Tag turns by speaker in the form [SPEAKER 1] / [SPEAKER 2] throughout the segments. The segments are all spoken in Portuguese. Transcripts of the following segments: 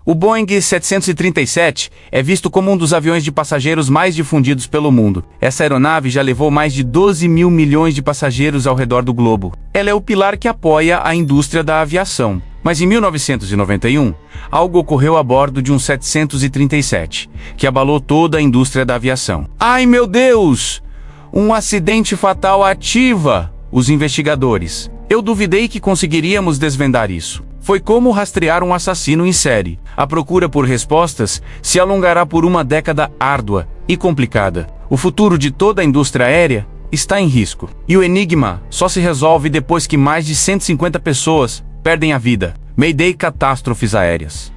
[SPEAKER 1] O Boeing 737 é visto como um dos aviões de passageiros mais difundidos pelo mundo. Essa aeronave já levou mais de 12 mil milhões de passageiros ao redor do globo. Ela é o pilar que apoia a indústria da aviação. Mas em 1991, algo ocorreu a bordo de um 737, que abalou toda a indústria da aviação. Ai meu Deus! Um acidente fatal ativa os investigadores. Eu duvidei que conseguiríamos desvendar isso. Foi como rastrear um assassino em série. A procura por respostas se alongará por uma década árdua e complicada. O futuro de toda a indústria aérea está em risco. E o enigma só se resolve depois que mais de 150 pessoas perdem a vida. Mayday catástrofes aéreas.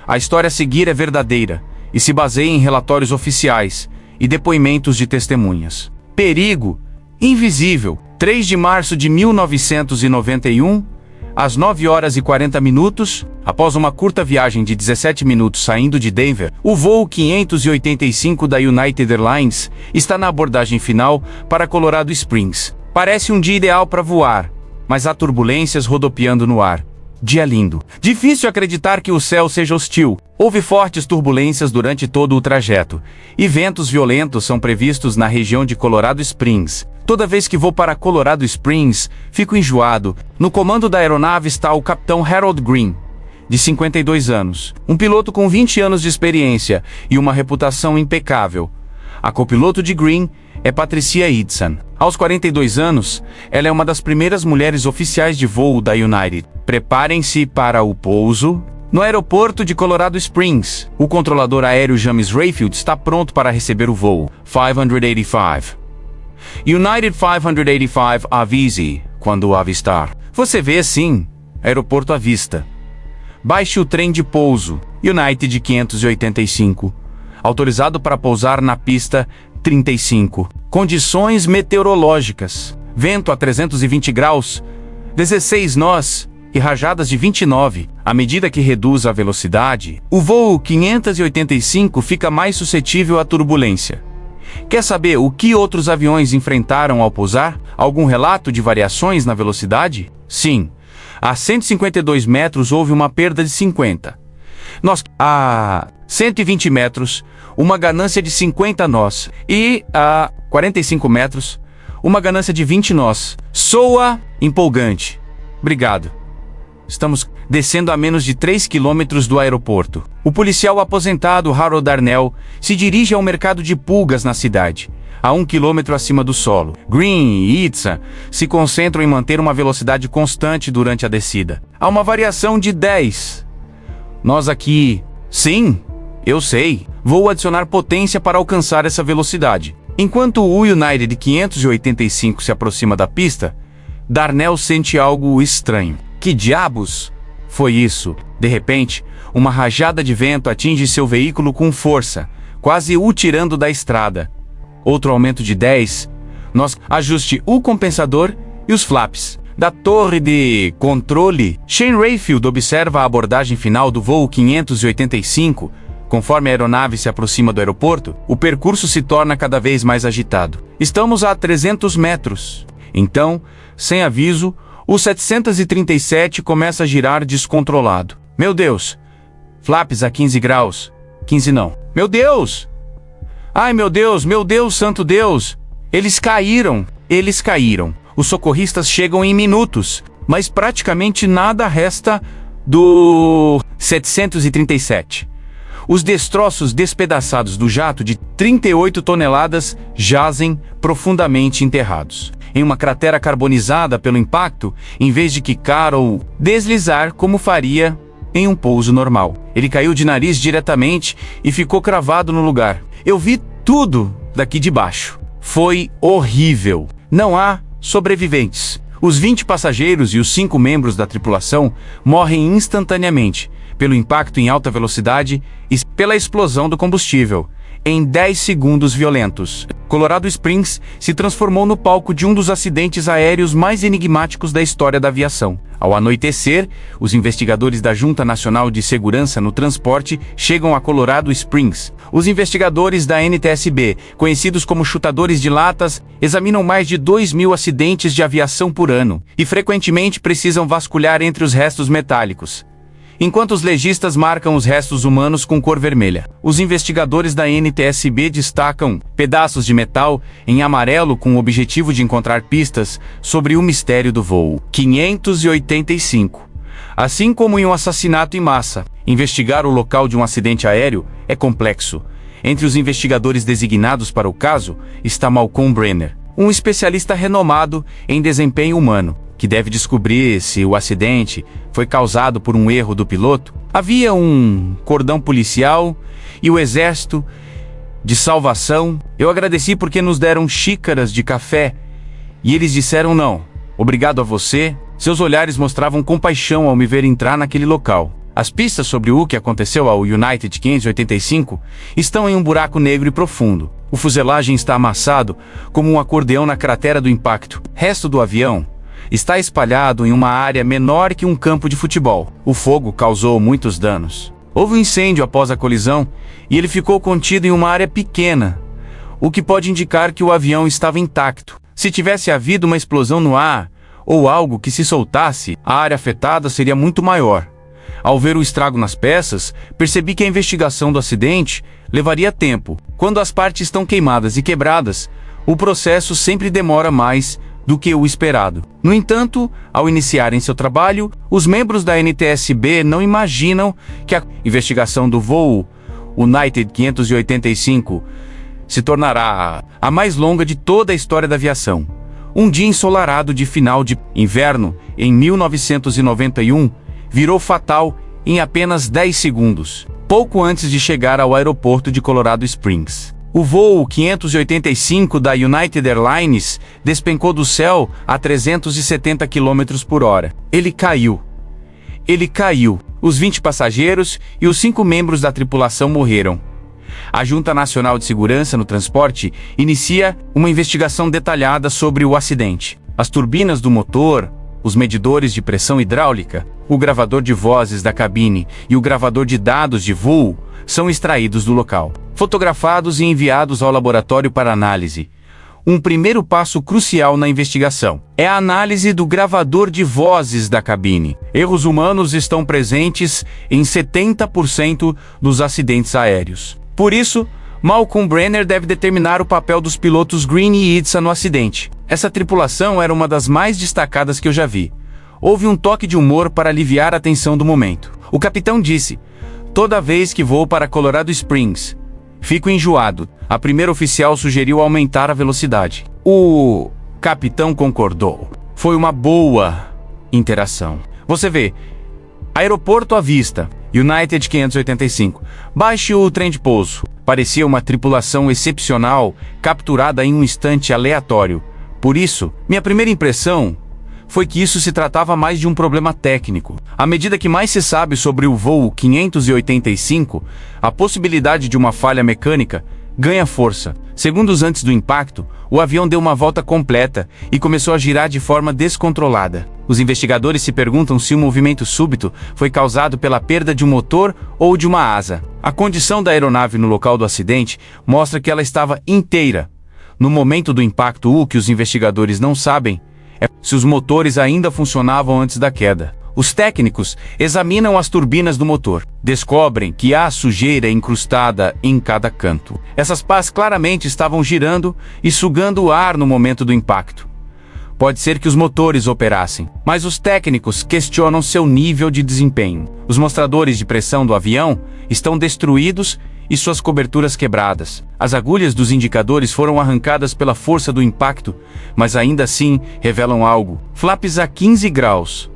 [SPEAKER 1] A história a seguir é verdadeira e se baseia em relatórios oficiais e depoimentos de testemunhas. Perigo invisível. 3 de março de 1991, às 9 horas e 40 minutos, após uma curta viagem de 17 minutos saindo de Denver, o voo 585 da United Airlines está na abordagem final para Colorado Springs. Parece um dia ideal para voar, mas há turbulências rodopiando no ar. Dia lindo. Difícil acreditar que o céu seja hostil. Houve fortes turbulências durante todo o trajeto, e ventos violentos são previstos na região de Colorado Springs. Toda vez que vou para Colorado Springs, fico enjoado. No comando da aeronave está o capitão Harold Green, de 52 anos, um piloto com 20 anos de experiência e uma reputação impecável. A copiloto de Green é Patricia Edson. Aos 42 anos, ela é uma das primeiras mulheres oficiais de voo da United. Preparem-se para o pouso. No aeroporto de Colorado Springs, o controlador aéreo James Rayfield está pronto para receber o voo 585. United 585 avise quando o avistar. Você vê sim, aeroporto à vista. Baixe o trem de pouso, United 585. Autorizado para pousar na pista 35. Condições meteorológicas. Vento a 320 graus, 16 nós e rajadas de 29. À medida que reduz a velocidade, o voo 585 fica mais suscetível à turbulência. Quer saber o que outros aviões enfrentaram ao pousar? Algum relato de variações na velocidade? Sim. A 152 metros houve uma perda de 50. A 120 metros, uma ganância de 50 nós. E a 45 metros, uma ganância de 20 nós. Soa empolgante. Obrigado. Estamos descendo a menos de 3 quilômetros do aeroporto. O policial aposentado Harold Darnell se dirige ao mercado de pulgas na cidade, a 1 quilômetro acima do solo. Green e Itza se concentram em manter uma velocidade constante durante a descida. Há uma variação de 10. Nós aqui... Sim, eu sei. Vou adicionar potência para alcançar essa velocidade. Enquanto o United 585 se aproxima da pista, Darnell sente algo estranho. Que diabos foi isso? De repente, uma rajada de vento atinge seu veículo com força, quase o tirando da estrada. Outro aumento de 10. Ajuste o compensador e os flaps. Da torre de controle, Shane Rayfield observa a abordagem final do voo 585. Conforme a aeronave se aproxima do aeroporto, o percurso se torna cada vez mais agitado. Estamos a 300 metros. Então, sem aviso, o 737 começa a girar descontrolado. Meu Deus! Flaps a 15 graus. 15 não. Meu Deus! Ai, meu Deus, santo Deus! Eles caíram! Os socorristas chegam em minutos, mas praticamente nada resta do 737. Os destroços despedaçados do jato de 38 toneladas jazem profundamente enterrados em uma cratera carbonizada pelo impacto, em vez de quicar ou deslizar como faria em um pouso normal. Ele caiu de nariz diretamente e ficou cravado no lugar. Eu vi tudo daqui de baixo. Foi horrível. Não há sobreviventes. Os 20 passageiros e os 5 membros da tripulação morrem instantaneamente pelo impacto em alta velocidade e pela explosão do combustível, em 10 segundos violentos. Colorado Springs se transformou no palco de um dos acidentes aéreos mais enigmáticos da história da aviação. Ao anoitecer, os investigadores da Junta Nacional de Segurança no Transporte chegam a Colorado Springs. Os investigadores da NTSB, conhecidos como chutadores de latas, examinam mais de 2.000 acidentes de aviação por ano e frequentemente precisam vasculhar entre os restos metálicos. enquanto os legistas marcam os restos humanos com cor vermelha. Os investigadores da NTSB destacam pedaços de metal em amarelo com o objetivo de encontrar pistas sobre o mistério do voo 585. Assim como em um assassinato em massa, investigar o local de um acidente aéreo é complexo. Entre os investigadores designados para o caso está Malcolm Brenner, um especialista renomado em desempenho humano, que deve descobrir se o acidente foi causado por um erro do piloto. Havia um cordão policial e o exército de salvação. Eu agradeci porque nos deram xícaras de café e eles disseram não, obrigado a você. Seus olhares mostravam compaixão ao me ver entrar naquele local. As pistas sobre o que aconteceu ao United 585 estão em um buraco negro e profundo. O fuselagem está amassado como um acordeão na cratera do impacto. O resto do avião está espalhado em uma área menor que um campo de futebol. O fogo causou muitos danos. Houve um incêndio após a colisão e ele ficou contido em uma área pequena, o que pode indicar que o avião estava intacto. Se tivesse havido uma explosão no ar ou algo que se soltasse, a área afetada seria muito maior. Ao ver o estrago nas peças, percebi que a investigação do acidente levaria tempo. Quando as partes estão queimadas e quebradas, o processo sempre demora mais do que o esperado. No entanto, ao iniciarem seu trabalho, os membros da NTSB não imaginam que a investigação do voo United 585 se tornará a mais longa de toda a história da aviação. Um dia ensolarado de final de inverno, em 1991, virou fatal em apenas 10 segundos, pouco antes de chegar ao aeroporto de Colorado Springs. O voo 585 da United Airlines despencou do céu a 370 km por hora. Ele caiu. Os 20 passageiros e os 5 membros da tripulação morreram. A Junta Nacional de Segurança no Transporte inicia uma investigação detalhada sobre o acidente. As turbinas do motor, os medidores de pressão hidráulica, o gravador de vozes da cabine e o gravador de dados de voo são extraídos do local, fotografados e enviados ao laboratório para análise. Um primeiro passo crucial na investigação é a análise do gravador de vozes da cabine. Erros humanos estão presentes em 70% dos acidentes aéreos. Por isso, Malcolm Brenner deve determinar o papel dos pilotos Green e Idsa no acidente. Essa tripulação era uma das mais destacadas que eu já vi. Houve um toque de humor para aliviar a tensão do momento. O capitão disse: "Toda vez que vou para Colorado Springs, fico enjoado." A primeira oficial sugeriu aumentar a velocidade. O capitão concordou. Foi uma boa interação. Você vê, aeroporto à vista, United 585. Baixe o trem de pouso. Parecia uma tripulação excepcional, capturada em um instante aleatório. Por isso, minha primeira impressão foi que isso se tratava mais de um problema técnico. À medida que mais se sabe sobre o voo 585, a possibilidade de uma falha mecânica ganha força. Segundos antes do impacto, o avião deu uma volta completa e começou a girar de forma descontrolada. Os investigadores se perguntam se o movimento súbito foi causado pela perda de um motor ou de uma asa. A condição da aeronave no local do acidente mostra que ela estava inteira. No momento do impacto, o que os investigadores não sabem é se os motores ainda funcionavam antes da queda. Os técnicos examinam as turbinas do motor. Descobrem que há sujeira incrustada em cada canto. Essas pás claramente estavam girando e sugando o ar no momento do impacto. Pode ser que os motores operassem, mas os técnicos questionam seu nível de desempenho. Os mostradores de pressão do avião estão destruídos e suas coberturas quebradas. As agulhas dos indicadores foram arrancadas pela força do impacto, mas ainda assim revelam algo. Flaps a 15 graus.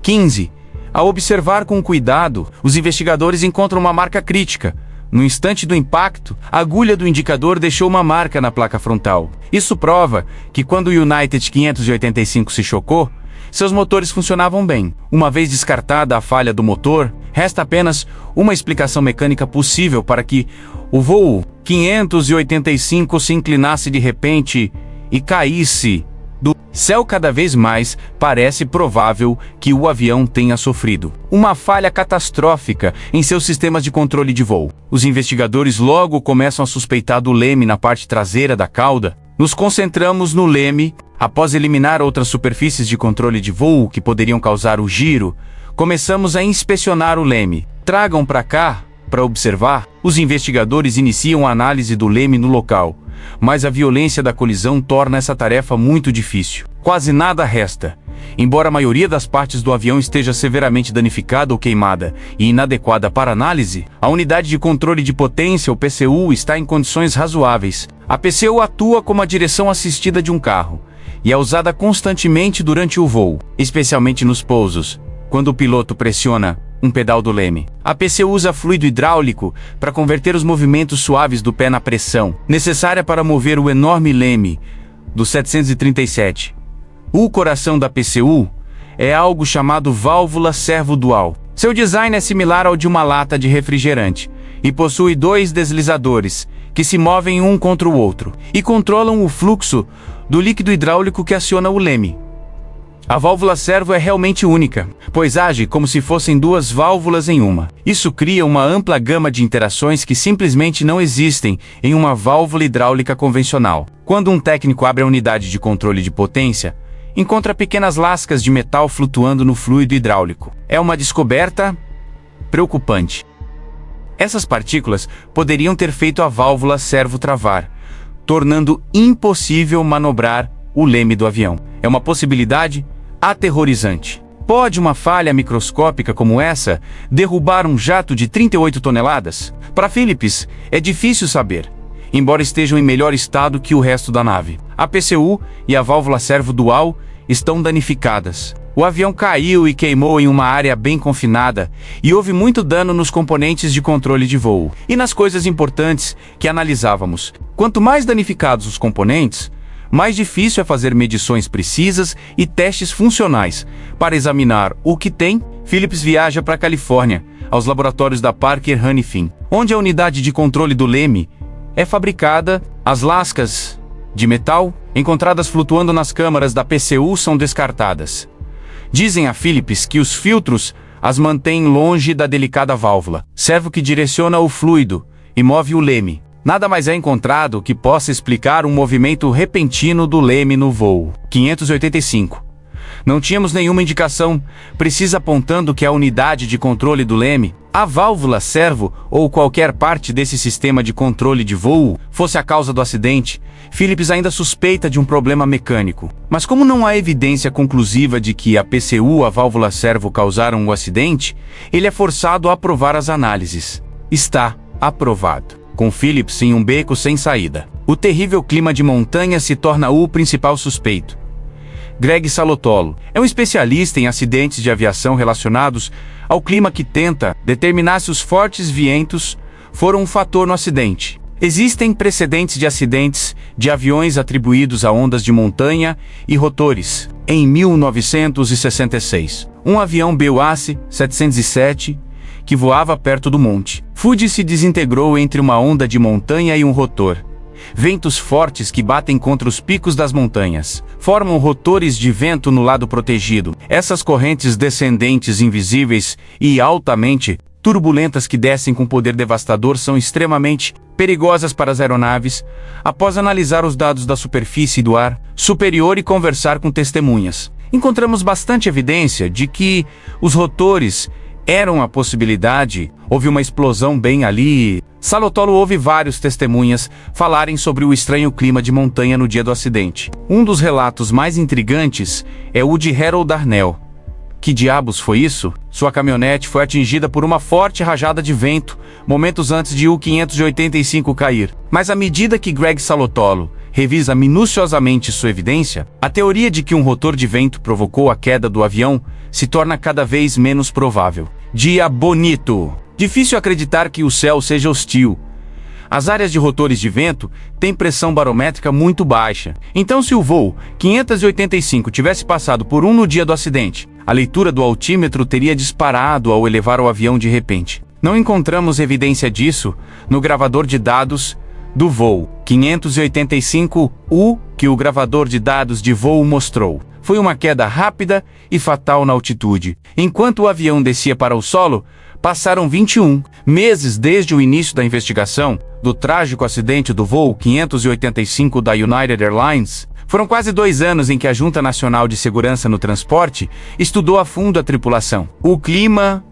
[SPEAKER 1] 15. Ao observar com cuidado, os investigadores encontram uma marca crítica. No instante do impacto, a agulha do indicador deixou uma marca na placa frontal. Isso prova que quando o United 585 se chocou, seus motores funcionavam bem. Uma vez descartada a falha do motor, resta apenas uma explicação mecânica possível para que o voo 585 se inclinasse de repente e caísse do céu. Cada vez mais parece provável que o avião tenha sofrido uma falha catastrófica em seus sistemas de controle de voo. Os investigadores logo começam a suspeitar do leme na parte traseira da cauda. Nos concentramos no leme. Após eliminar outras superfícies de controle de voo que poderiam causar o giro, Começamos a inspecionar o leme. Tragam para cá, para observar. Os investigadores iniciam a análise do leme no local, mas a violência da colisão torna essa tarefa muito difícil. Quase nada resta. Embora a maioria das partes do avião esteja severamente danificada ou queimada e inadequada para análise, a unidade de controle de potência, ou PCU, está em condições razoáveis. A PCU atua como a direção assistida de um carro e é usada constantemente durante o voo, especialmente nos pousos, quando o piloto pressiona um pedal do leme. A PCU usa fluido hidráulico para converter os movimentos suaves do pé na pressão necessária para mover o enorme leme do 737. O coração da PCU é algo chamado válvula servo-dual. Seu design é similar ao de uma lata de refrigerante e possui dois deslizadores que se movem um contra o outro e controlam o fluxo do líquido hidráulico que aciona o leme. A válvula servo é realmente única, pois age como se fossem duas válvulas em uma. Isso cria uma ampla gama de interações que simplesmente não existem em uma válvula hidráulica convencional. Quando um técnico abre a unidade de controle de potência, encontra pequenas lascas de metal flutuando no fluido hidráulico. É uma descoberta preocupante. Essas partículas poderiam ter feito a válvula servo travar, tornando impossível manobrar o leme do avião. É uma possibilidade aterrorizante. Pode uma falha microscópica como essa derrubar um jato de 38 toneladas? Para Phillips, é difícil saber, embora estejam em melhor estado que o resto da nave. A PCU e a válvula servo-dual estão danificadas. O avião caiu e queimou em uma área bem confinada e houve muito dano nos componentes de controle de voo e nas coisas importantes que analisávamos. Quanto mais danificados os componentes, mais difícil é fazer medições precisas e testes funcionais. Para examinar o que tem, Phillips viaja para a Califórnia, aos laboratórios da Parker Hannifin, onde a unidade de controle do leme é fabricada. As lascas de metal encontradas flutuando nas câmaras da PCU são descartadas. Dizem a Phillips que os filtros as mantêm longe da delicada válvula, servo que direciona o fluido e move o leme. Nada mais é encontrado que possa explicar um movimento repentino do leme no voo 585. Não tínhamos nenhuma indicação precisa apontando que a unidade de controle do leme, a válvula servo ou qualquer parte desse sistema de controle de voo fosse a causa do acidente. Phillips ainda suspeita de um problema mecânico. Mas como não há evidência conclusiva de que a PCU ou a válvula servo causaram o acidente, ele é forçado a aprovar as análises. Está aprovado. Com Phillips em um beco sem saída, o terrível clima de montanha se torna o principal suspeito. Greg Salotolo é um especialista em acidentes de aviação relacionados ao clima que tenta determinar se os fortes ventos foram um fator no acidente. Existem precedentes de acidentes de aviões atribuídos a ondas de montanha e rotores. Em 1966, um avião BUAC 707 que voava perto do monte Fuji se desintegrou entre uma onda de montanha e um rotor. Ventos fortes que batem contra os picos das montanhas formam rotores de vento no lado protegido. Essas correntes descendentes invisíveis e altamente turbulentas que descem com poder devastador são extremamente perigosas para as aeronaves. Após analisar os dados da superfície e do ar superior e conversar com testemunhas, encontramos bastante evidência de que os rotores eram a possibilidade. Houve uma explosão bem ali. Salotolo ouve vários testemunhas falarem sobre o estranho clima de montanha no dia do acidente. Um dos relatos mais intrigantes é o de Harold Darnell. Que diabos foi isso? Sua caminhonete foi atingida por uma forte rajada de vento momentos antes de U-585 cair. Mas à medida que Greg Salotolo revisa minuciosamente sua evidência, a teoria de que um rotor de vento provocou a queda do avião se torna cada vez menos provável. Dia bonito! Difícil acreditar que o céu seja hostil. As áreas de rotores de vento têm pressão barométrica muito baixa. Então, se o voo 585 tivesse passado por no dia do acidente, a leitura do altímetro teria disparado ao elevar o avião de repente. Não encontramos evidência disso no gravador de dados do voo 585U que o gravador de dados de voo mostrou. Foi uma queda rápida e fatal na altitude. Enquanto o avião descia para o solo, Passaram 21 meses desde o início da investigação do trágico acidente do voo 585 da United Airlines. Foram quase 2 anos em que a Junta Nacional de Segurança no Transporte estudou a fundo a tripulação, o clima,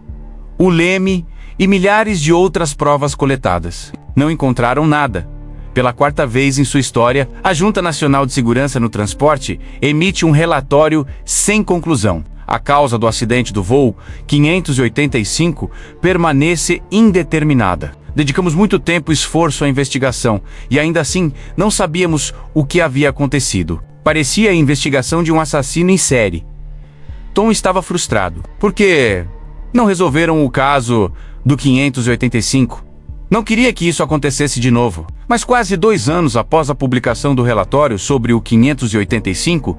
[SPEAKER 1] o leme e milhares de outras provas coletadas. Não encontraram nada. Pela 4ª vez em sua história, a Junta Nacional de Segurança no Transporte emite um relatório sem conclusão. A causa do acidente do voo 585 permanece indeterminada. Dedicamos muito tempo e esforço à investigação e ainda assim não sabíamos o que havia acontecido. Parecia a investigação de um assassino em série. Tom estava frustrado. Por que não resolveram o caso do 585? Não queria que isso acontecesse de novo. Mas quase 2 anos após a publicação do relatório sobre o 585,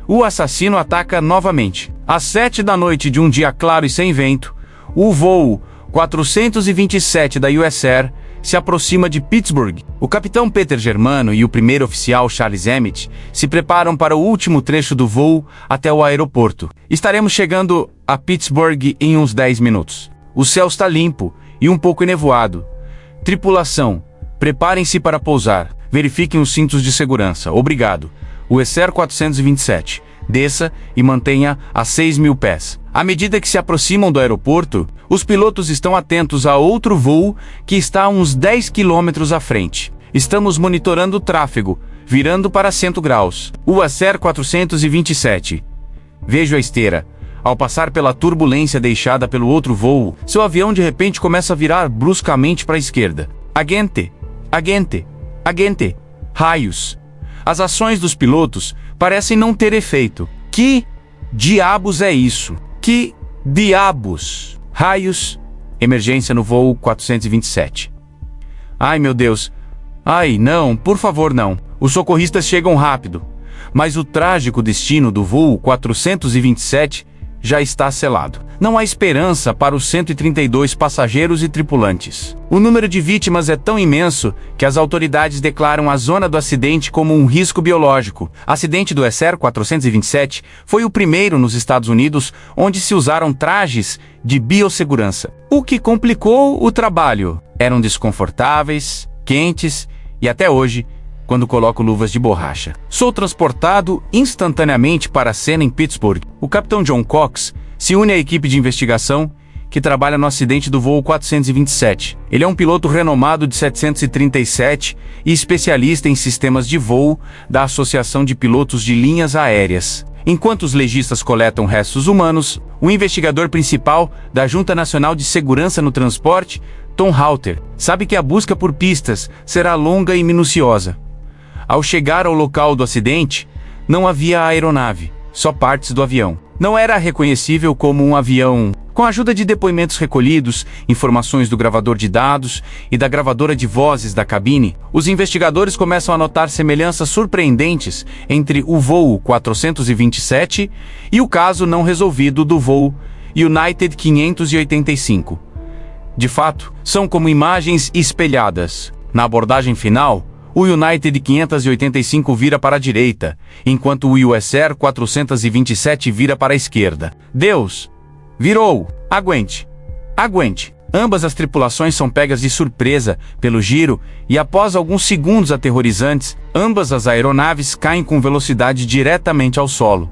[SPEAKER 1] o assassino ataca novamente. Às 7 da noite de um dia claro e sem vento, o voo 427 da US Air se aproxima de Pittsburgh. O capitão Peter Germano e o primeiro oficial Charles Emmett se preparam para o último trecho do voo até o aeroporto. Estaremos chegando a Pittsburgh em uns 10 minutos. O céu está limpo e um pouco enevoado. Tripulação, preparem-se para pousar. Verifiquem os cintos de segurança. Obrigado. US Air 427. Desça e mantenha a 6.000 pés. À medida que se aproximam do aeroporto, os pilotos estão atentos a outro voo que está a uns 10 quilômetros à frente. Estamos monitorando o tráfego, virando para 100 graus. US Air 427. Vejo a esteira. Ao passar pela turbulência deixada pelo outro voo, seu avião de repente começa a virar bruscamente para a esquerda. Agente! Agente! Agente! Raios! As ações dos pilotos parecem não ter efeito. Que diabos é isso? Que diabos? Raios! Emergência no voo 427. Ai, meu Deus! Ai, não, por favor, não. Os socorristas chegam rápido. Mas o trágico destino do voo 427 já está selado. Não há esperança para os 132 passageiros e tripulantes. O número de vítimas é tão imenso que as autoridades declaram a zona do acidente como um risco biológico. O acidente do US Air 427 foi o primeiro nos Estados Unidos onde se usaram trajes de biossegurança, o que complicou o trabalho. Eram desconfortáveis, quentes e até hoje, quando coloco luvas de borracha. Sou transportado instantaneamente para a cena em Pittsburgh. O capitão John Cox se une à equipe de investigação que trabalha no acidente do voo 427. Ele é um piloto renomado de 737 e especialista em sistemas de voo da Associação de Pilotos de Linhas Aéreas. Enquanto os legistas coletam restos humanos, o investigador principal da Junta Nacional de Segurança no Transporte, Tom Halter, sabe que a busca por pistas será longa e minuciosa. Ao chegar ao local do acidente, não havia aeronave, só partes do avião. Não era reconhecível como um avião. Com a ajuda de depoimentos recolhidos, informações do gravador de dados e da gravadora de vozes da cabine, os investigadores começam a notar semelhanças surpreendentes entre o voo 427 e o caso não resolvido do voo United 585. De fato, são como imagens espelhadas. Na abordagem final, o United 585 vira para a direita, enquanto o US Air 427 vira para a esquerda. Deus! Virou! Aguente! Aguente! Ambas as tripulações são pegas de surpresa pelo giro e após alguns segundos aterrorizantes, ambas as aeronaves caem com velocidade diretamente ao solo.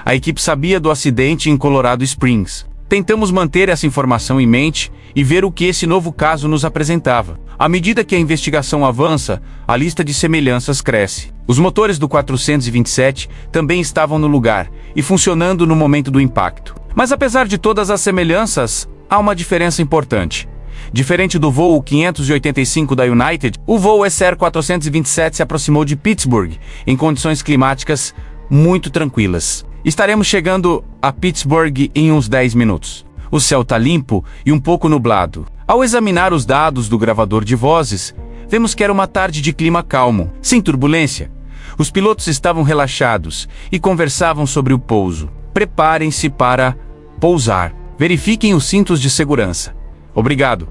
[SPEAKER 1] A equipe sabia do acidente em Colorado Springs. Tentamos manter essa informação em mente e ver o que esse novo caso nos apresentava. À medida que a investigação avança, a lista de semelhanças cresce. Os motores do 427 também estavam no lugar e funcionando no momento do impacto. Mas apesar de todas as semelhanças, há uma diferença importante. Diferente do voo 585 da United, o voo US Air 427 se aproximou de Pittsburgh em condições climáticas muito tranquilas. Estaremos chegando a Pittsburgh em uns 10 minutos. O céu está limpo e um pouco nublado. Ao examinar os dados do gravador de vozes, vemos que era uma tarde de clima calmo, sem turbulência. Os pilotos estavam relaxados e conversavam sobre o pouso. Preparem-se para pousar. Verifiquem os cintos de segurança. Obrigado.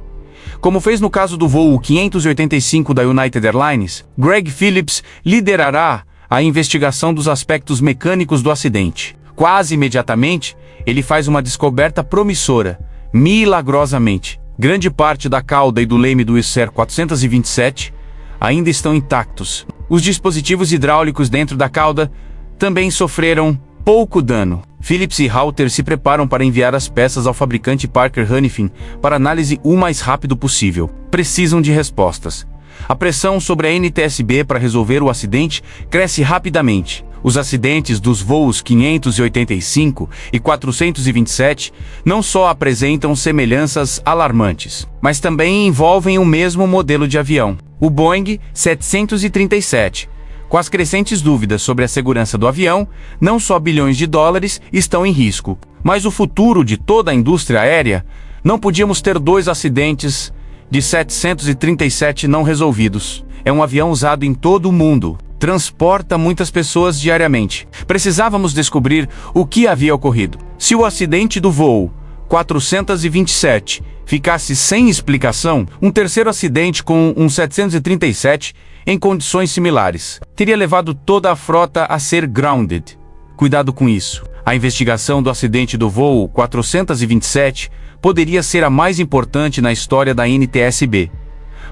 [SPEAKER 1] Como fez no caso do voo 585 da United Airlines, Greg Phillips liderará a investigação dos aspectos mecânicos do acidente. Quase imediatamente, ele faz uma descoberta promissora. milagrosamente. Grande parte da cauda e do leme do Wizz 427 ainda estão intactos. Os dispositivos hidráulicos dentro da cauda também sofreram pouco dano. Phillips e Halter se preparam para enviar as peças ao fabricante Parker Hannifin para análise o mais rápido possível. Precisam de respostas. A pressão sobre a NTSB para resolver o acidente cresce rapidamente. Os acidentes dos voos 585 e 427 não só apresentam semelhanças alarmantes, mas também envolvem o mesmo modelo de avião, o Boeing 737. Com as crescentes dúvidas sobre a segurança do avião, não só bilhões de dólares estão em risco, mas o futuro de toda a indústria aérea. Não podíamos ter 2 acidentes de 737 não resolvidos. É um avião usado em todo o mundo. Transporta muitas pessoas diariamente. Precisávamos descobrir o que havia ocorrido. Se o acidente do voo 427 ficasse sem explicação, um terceiro acidente com um 737 em condições similares teria levado toda a frota a ser grounded. Cuidado com isso. A investigação do acidente do voo 427 poderia ser a mais importante na história da NTSB.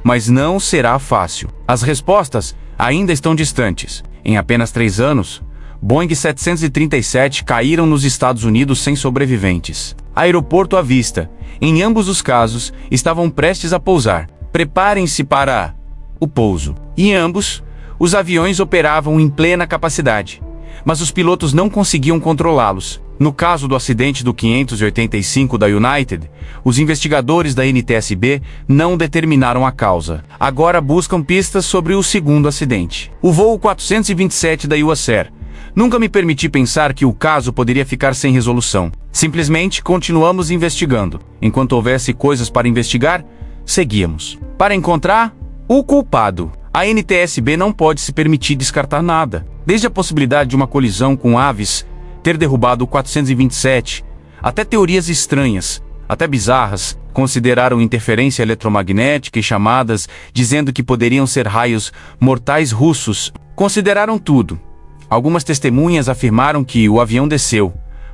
[SPEAKER 1] Mas não será fácil. As respostas ainda estão distantes. Em apenas 3 anos, Boeing 737 caíram nos Estados Unidos sem sobreviventes. Aeroporto à vista. Em ambos os casos, estavam prestes a pousar. Preparem-se para o pouso. E em ambos, os aviões operavam em plena capacidade, mas os pilotos não conseguiam controlá-los. No caso do acidente do 585 da United, os investigadores da NTSB não determinaram a causa. Agora buscam pistas sobre o segundo acidente. O voo 427 da US Air. Nunca me permiti pensar que o caso poderia ficar sem resolução. Simplesmente continuamos investigando. Enquanto houvesse coisas para investigar, seguíamos. Para encontrar o culpado, a NTSB não pode se permitir descartar nada. Desde a possibilidade de uma colisão com aves ter derrubado o 427, até teorias estranhas, até bizarras, consideraram interferência eletromagnética e chamadas dizendo que poderiam ser raios mortais russos. Consideraram tudo. Algumas testemunhas afirmaram que o avião desceu,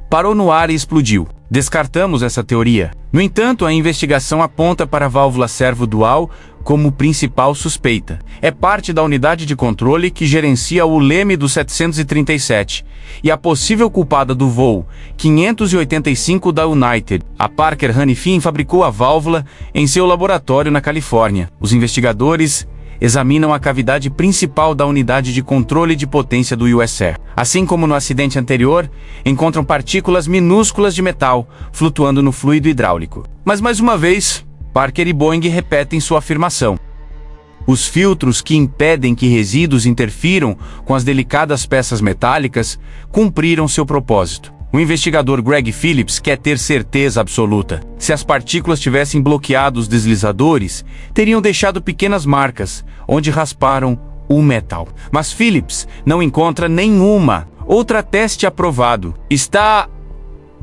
[SPEAKER 1] parou no ar e explodiu. Descartamos essa teoria. No entanto, a investigação aponta para a válvula servo-dual como principal suspeita. É parte da unidade de controle que gerencia o leme do 737 e a possível culpada do voo 585 da United. A Parker Hannifin fabricou a válvula em seu laboratório na Califórnia. Os investigadores examinam a cavidade principal da unidade de controle de potência do US Air. Assim como no acidente anterior, encontram partículas minúsculas de metal flutuando no fluido hidráulico. Mas mais uma vez, Parker e Boeing repetem sua afirmação. Os filtros que impedem que resíduos interfiram com as delicadas peças metálicas cumpriram seu propósito. O investigador Greg Phillips quer ter certeza absoluta. Se as partículas tivessem bloqueado os deslizadores, teriam deixado pequenas marcas, onde rasparam o metal. Mas Phillips não encontra nenhuma. Outra teste aprovado. Está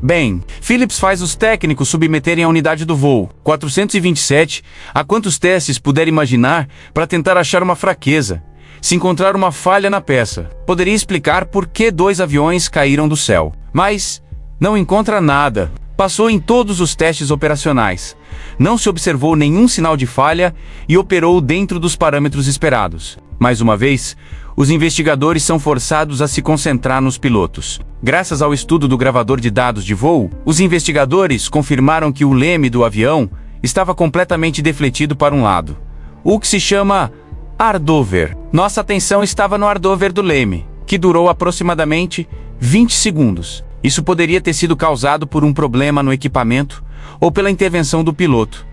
[SPEAKER 1] bem. Phillips faz os técnicos submeterem a unidade do voo 427 a quantos testes puder imaginar para tentar achar uma fraqueza. Se encontrar uma falha na peça, poderia explicar por que 2 aviões caíram do céu. Mas não encontra nada. Passou em todos os testes operacionais. Não se observou nenhum sinal de falha e operou dentro dos parâmetros esperados. Mais uma vez, os investigadores são forçados a se concentrar nos pilotos. Graças ao estudo do gravador de dados de voo, os investigadores confirmaram que o leme do avião estava completamente defletido para um lado, o que se chama ardover. Nossa atenção estava no ardover do leme, que durou aproximadamente 20 segundos. Isso poderia ter sido causado por um problema no equipamento ou pela intervenção do piloto.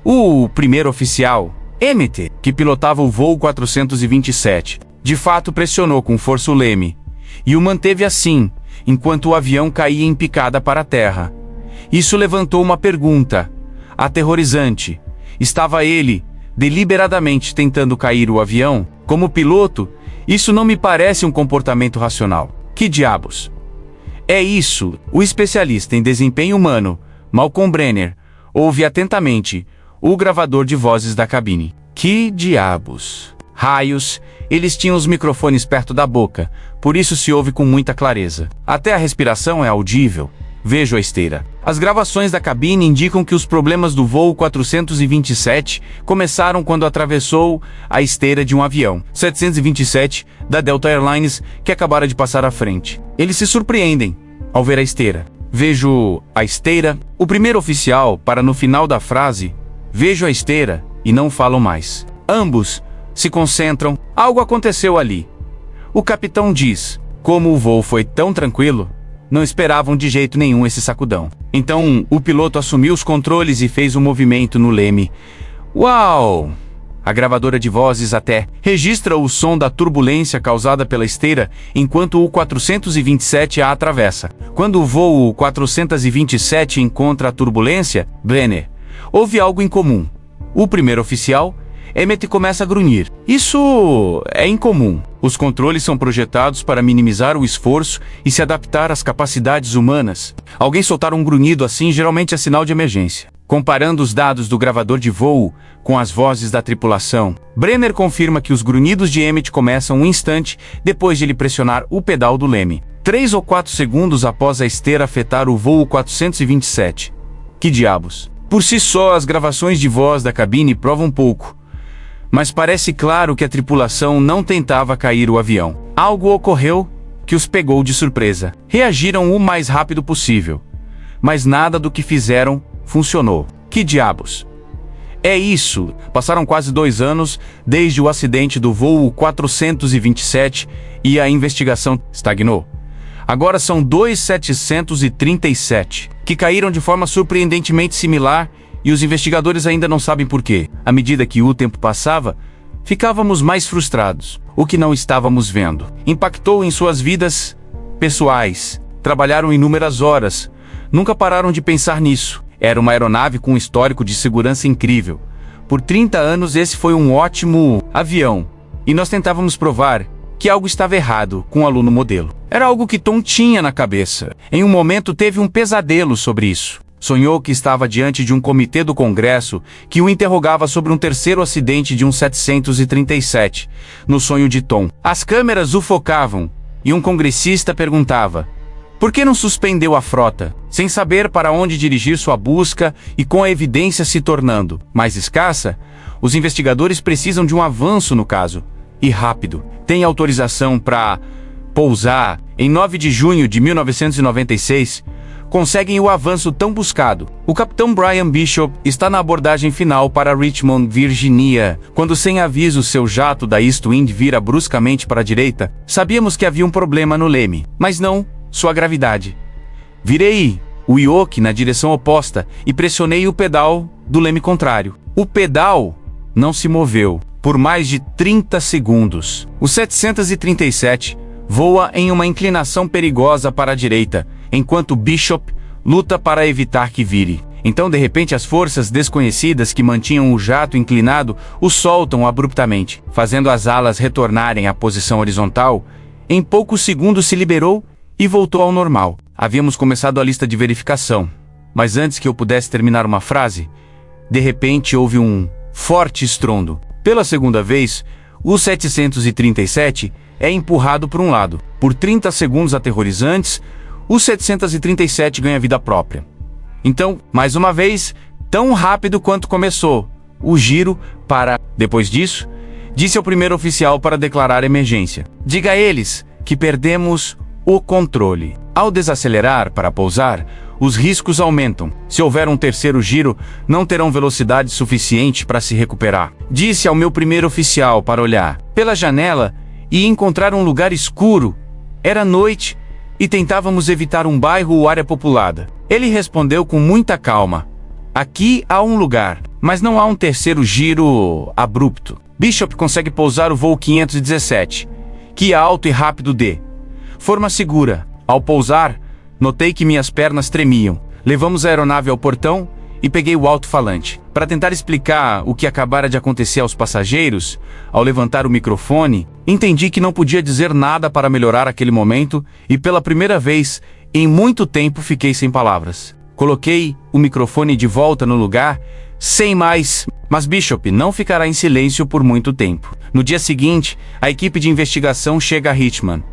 [SPEAKER 1] O primeiro oficial, Emmett, que pilotava o voo 427, de fato pressionou com força o leme e o manteve assim, enquanto o avião caía em picada para a terra. Isso levantou uma pergunta aterrorizante. Estava ele deliberadamente tentando cair o avião? Como piloto, isso não me parece um comportamento racional. Que diabos? É isso. O especialista em desempenho humano, Malcolm Brenner, ouve atentamente o gravador de vozes da cabine. Que diabos? Raios! Eles tinham os microfones perto da boca, por isso se ouve com muita clareza. Até a respiração é audível. Vejo a esteira. As gravações da cabine indicam que os problemas do voo 427 começaram quando atravessou a esteira de um avião 727 da Delta Airlines que acabara de passar à frente. Eles se surpreendem ao ver a esteira. Vejo a esteira. O primeiro oficial para no final da frase, vejo a esteira, e não falam mais. Ambos se concentram. Algo aconteceu ali. O capitão diz, como o voo foi tão tranquilo, não esperavam de jeito nenhum esse sacudão. Então, o piloto assumiu os controles e fez um movimento no leme. Uau! A gravadora de vozes até registra o som da turbulência causada pela esteira enquanto o 427 a atravessa. Quando o voo 427 encontra a turbulência, Brenner, houve algo incomum. O primeiro oficial, Emmett, começa a grunhir. Isso é incomum. Os controles são projetados para minimizar o esforço e se adaptar às capacidades humanas. Alguém soltar um grunhido assim geralmente é sinal de emergência. Comparando os dados do gravador de voo com as vozes da tripulação, Brenner confirma que os grunhidos de Emmett começam um instante depois de ele pressionar o pedal do leme. 3 ou 4 segundos após a esteira afetar o voo 427. Que diabos? Por si só, as gravações de voz da cabine provam pouco. Mas parece claro que a tripulação não tentava cair o avião. Algo ocorreu que os pegou de surpresa. Reagiram o mais rápido possível. Mas nada do que fizeram funcionou. Que diabos? É isso. Passaram quase 2 anos desde o acidente do voo 427 e a investigação estagnou. Agora são 737 que caíram de forma surpreendentemente similar e os investigadores ainda não sabem por quê. À medida que o tempo passava, ficávamos mais frustrados. O que não estávamos vendo impactou em suas vidas pessoais. Trabalharam inúmeras horas. Nunca pararam de pensar nisso. Era uma aeronave com um histórico de segurança incrível. Por 30 anos esse foi um ótimo avião. E nós tentávamos provar que algo estava errado com o aluno modelo. Era algo que Tom tinha na cabeça. Em um momento teve um pesadelo sobre isso. Sonhou que estava diante de um comitê do Congresso que o interrogava sobre um terceiro acidente de um 737. No sonho de Tom, as câmeras o focavam e um congressista perguntava: por que não suspendeu a frota? Sem saber para onde dirigir sua busca e com a evidência se tornando mais escassa, os investigadores precisam de um avanço no caso. E rápido. Tem autorização para pousar. Em 9 de junho de 1996, conseguem o avanço tão buscado. O capitão Brian Bishop está na abordagem final para Richmond, Virgínia, quando sem aviso seu jato da East Wind vira bruscamente para a direita. Sabíamos que havia um problema no leme, mas não sua gravidade. Virei o yoke na direção oposta e pressionei o pedal do leme contrário. O pedal não se moveu por mais de 30 segundos. O 737 voa em uma inclinação perigosa para a direita, enquanto Bishop luta para evitar que vire. Então, de repente, as forças desconhecidas que mantinham o jato inclinado o soltam abruptamente, fazendo as alas retornarem à posição horizontal. Em poucos segundos se liberou e voltou ao normal. Havíamos começado a lista de verificação, mas antes que eu pudesse terminar uma frase, de repente houve um forte estrondo. Pela segunda vez, o 737 é empurrado por um lado. Por 30 segundos aterrorizantes, o 737 ganha vida própria. Então, mais uma vez, tão rápido quanto começou, o giro para... Depois disso, disse ao primeiro oficial para declarar emergência. Diga a eles que perdemos o controle. Ao desacelerar para pousar, os riscos aumentam. Se houver um terceiro giro, não terão velocidade suficiente para se recuperar. Disse ao meu primeiro oficial para olhar pela janela e encontrar um lugar escuro. Era noite e tentávamos evitar um bairro ou área populada. Ele respondeu com muita calma: aqui há um lugar, mas não há um terceiro giro abrupto. Bishop consegue pousar o voo 517, que é alto e rápido de forma segura. Ao pousar, notei que minhas pernas tremiam. Levamos a aeronave ao portão e peguei o alto-falante. Para tentar explicar o que acabara de acontecer aos passageiros, ao levantar o microfone, entendi que não podia dizer nada para melhorar aquele momento e pela primeira vez em muito tempo fiquei sem palavras. Coloquei o microfone de volta no lugar, sem mais, mas Bishop não ficará em silêncio por muito tempo. No dia seguinte, a equipe de investigação chega a Richmond.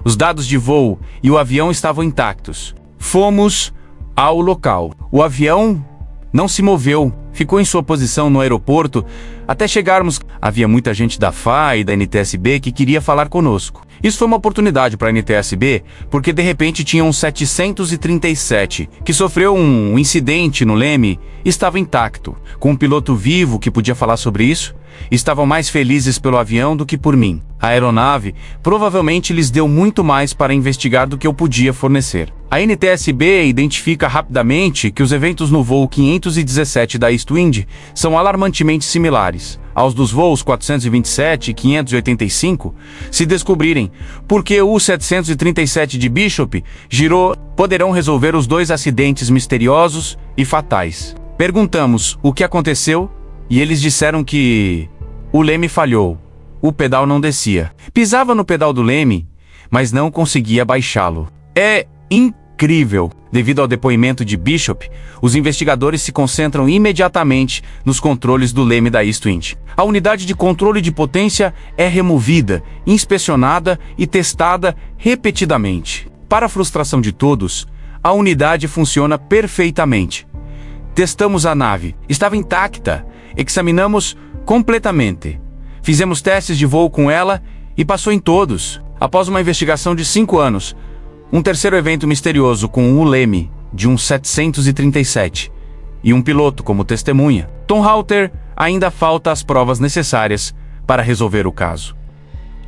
[SPEAKER 1] Os dados de voo e o avião estavam intactos. Fomos ao local. O avião não se moveu, ficou em sua posição no aeroporto até chegarmos. Havia muita gente da FAA e da NTSB que queria falar conosco. Isso foi uma oportunidade para a NTSB, porque de repente tinha um 737 que sofreu um incidente no leme e estava intacto. Com um piloto vivo que podia falar sobre isso, estavam mais felizes pelo avião do que por mim. A aeronave provavelmente lhes deu muito mais para investigar do que eu podia fornecer. A NTSB identifica rapidamente que os eventos no voo 517 da Eastwind são alarmantemente similares aos dos voos 427 e 585, se descobrirem porque o 737 de Bishop girou, poderão resolver os dois acidentes misteriosos e fatais. Perguntamos o que aconteceu e eles disseram que o leme falhou. O pedal não descia. Pisava no pedal do leme, mas não conseguia baixá-lo. É incrível! Devido ao depoimento de Bishop, os investigadores se concentram imediatamente nos controles do leme da Eastwind. A unidade de controle de potência é removida, inspecionada e testada repetidamente. Para a frustração de todos, a unidade funciona perfeitamente. Testamos a nave. Estava intacta. Examinamos completamente. Fizemos testes de voo com ela e passou em todos. Após uma investigação de 5 anos, um terceiro evento misterioso com o leme de um 737 e um piloto como testemunha. Tom Halter ainda falta as provas necessárias para resolver o caso.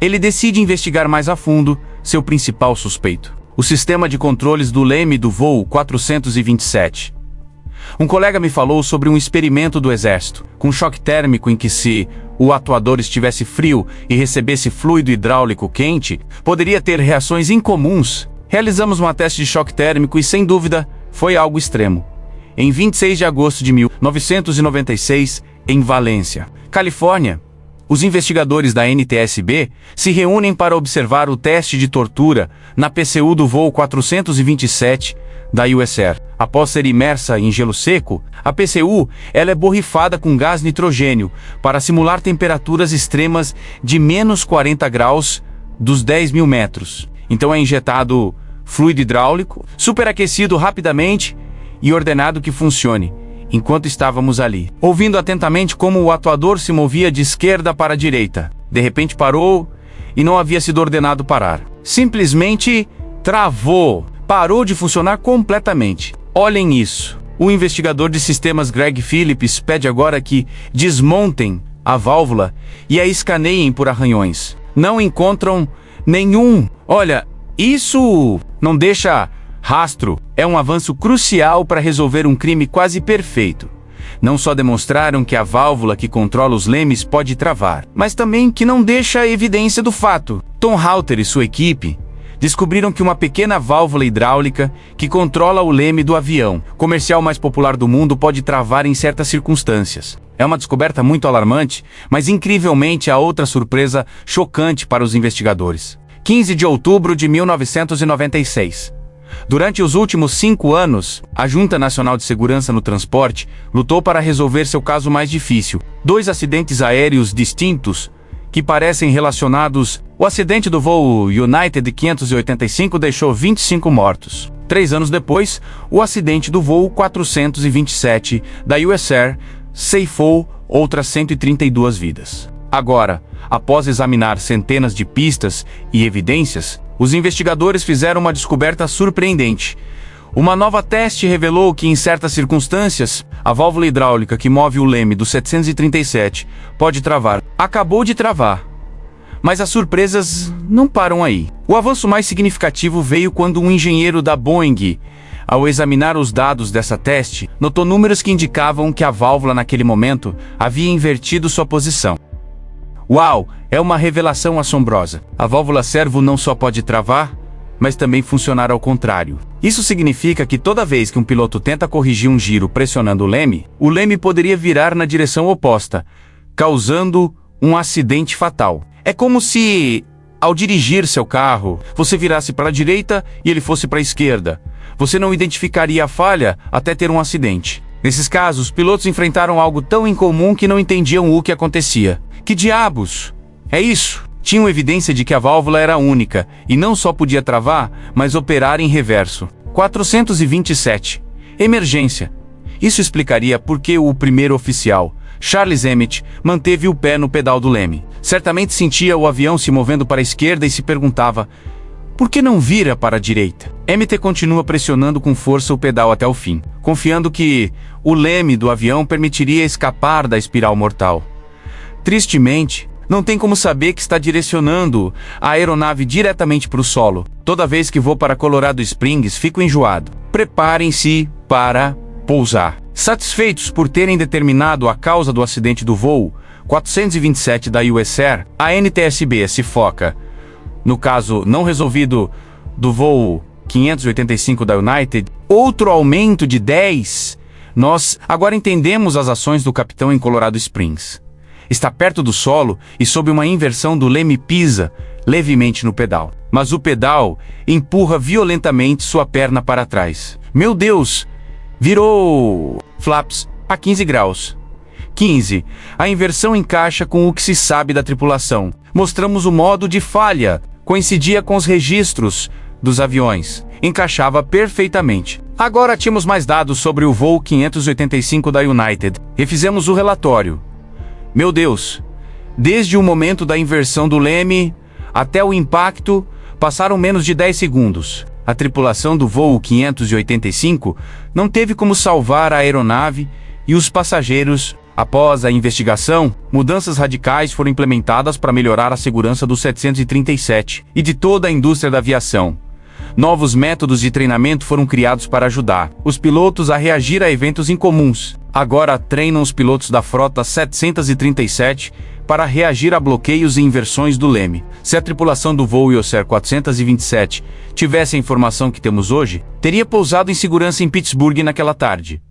[SPEAKER 1] Ele decide investigar mais a fundo seu principal suspeito, o sistema de controles do leme do voo 427. Um colega me falou sobre um experimento do exército, com choque térmico em que se o atuador estivesse frio e recebesse fluido hidráulico quente, poderia ter reações incomuns. Realizamos um teste de choque térmico e, sem dúvida, foi algo extremo. Em 26 de agosto de 1996, em Valência, Califórnia, os investigadores da NTSB se reúnem para observar o teste de tortura na PCU do voo 427 da US Air. Após ser imersa em gelo seco, a PCU ela é borrifada com gás nitrogênio para simular temperaturas extremas de menos 40 graus dos 10.000 metros. Então é injetado fluido hidráulico, superaquecido rapidamente e ordenado que funcione, enquanto estávamos ali, ouvindo atentamente como o atuador se movia de esquerda para a direita. De repente parou e não havia sido ordenado parar. Simplesmente travou, parou de funcionar completamente. Olhem isso. O investigador de sistemas Greg Phillips pede agora que desmontem a válvula e a escaneiem por arranhões. Não encontram nenhum. Olha, isso não deixa rastro. É um avanço crucial para resolver um crime quase perfeito. Não só demonstraram que a válvula que controla os lemes pode travar, mas também que não deixa evidência do fato. Tom Halter e sua equipe descobriram que uma pequena válvula hidráulica que controla o leme do avião comercial mais popular do mundo pode travar em certas circunstâncias. É uma descoberta muito alarmante, mas incrivelmente há outra surpresa chocante para os investigadores. 15 de outubro de 1996. Durante os últimos 5 anos, a Junta Nacional de Segurança no Transporte lutou para resolver seu caso mais difícil. 2 acidentes aéreos distintos que parecem relacionados. O acidente do voo United 585 deixou 25 mortos. 3 anos depois, o acidente do voo 427 da US Air ceifou outras 132 vidas. Agora, após examinar centenas de pistas e evidências, os investigadores fizeram uma descoberta surpreendente. Uma nova teste revelou que, em certas circunstâncias, a válvula hidráulica que move o leme do 737 pode travar. Acabou de travar. Mas as surpresas não param aí. O avanço mais significativo veio quando um engenheiro da Boeing, ao examinar os dados dessa teste, notou números que indicavam que a válvula naquele momento havia invertido sua posição. Uau! É uma revelação assombrosa. A válvula servo não só pode travar, mas também funcionar ao contrário. Isso significa que toda vez que um piloto tenta corrigir um giro pressionando o leme poderia virar na direção oposta, causando um acidente fatal. É como se, ao dirigir seu carro, você virasse para a direita e ele fosse para a esquerda. Você não identificaria a falha até ter um acidente. Nesses casos, pilotos enfrentaram algo tão incomum que não entendiam o que acontecia. Que diabos? É isso? Tinham evidência de que a válvula era única e não só podia travar, mas operar em reverso. 427. Emergência. Isso explicaria por que o primeiro oficial, Charles Emmett, manteve o pé no pedal do leme. Certamente sentia o avião se movendo para a esquerda e se perguntava: por que não vira para a direita? Emmett continua pressionando com força o pedal até o fim, confiando que o leme do avião permitiria escapar da espiral mortal. Tristemente, não tem como saber que está direcionando a aeronave diretamente para o solo. Toda vez que vou para Colorado Springs, fico enjoado. Preparem-se para pousar. Satisfeitos por terem determinado a causa do acidente do voo 427 da US Air, a NTSB se foca no caso não resolvido do voo 585 da United. Outro aumento de 10. Nós agora entendemos as ações do capitão em Colorado Springs. Está perto do solo e sob uma inversão do leme pisa levemente no pedal. Mas o pedal empurra violentamente sua perna para trás. Meu Deus! Virou flaps a 15 graus. 15. A inversão encaixa com o que se sabe da tripulação. Mostramos o modo de falha. Coincidia com os registros dos aviões. Encaixava perfeitamente. Agora tínhamos mais dados sobre o voo 585 da United. Refizemos o relatório. Meu Deus! Desde o momento da inversão do leme até o impacto, passaram menos de 10 segundos. A tripulação do voo 585 não teve como salvar a aeronave e os passageiros. Após a investigação, mudanças radicais foram implementadas para melhorar a segurança do 737 e de toda a indústria da aviação. Novos métodos de treinamento foram criados para ajudar os pilotos a reagir a eventos incomuns. Agora treinam os pilotos da frota 737 para reagir a bloqueios e inversões do leme. Se a tripulação do voo US Air 427 tivesse a informação que temos hoje, teria pousado em segurança em Pittsburgh naquela tarde.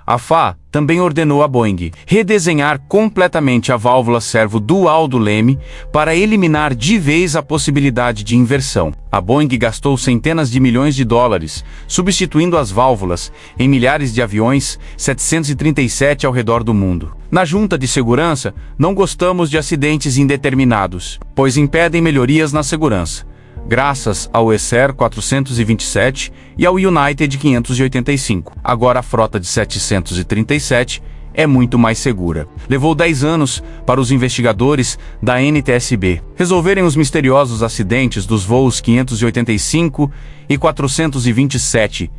[SPEAKER 1] A FAA também ordenou a Boeing redesenhar completamente a válvula servo dual do leme para eliminar de vez a possibilidade de inversão. A Boeing gastou centenas de milhões de dólares substituindo as válvulas em milhares de aviões 737 ao redor do mundo. Na junta de segurança, não gostamos de acidentes indeterminados, pois impedem melhorias na segurança. Graças ao US Air 427 e ao United 585. Agora a frota de 737 é muito mais segura. Levou 10 anos para os investigadores da NTSB resolverem os misteriosos acidentes dos voos 585 e 427.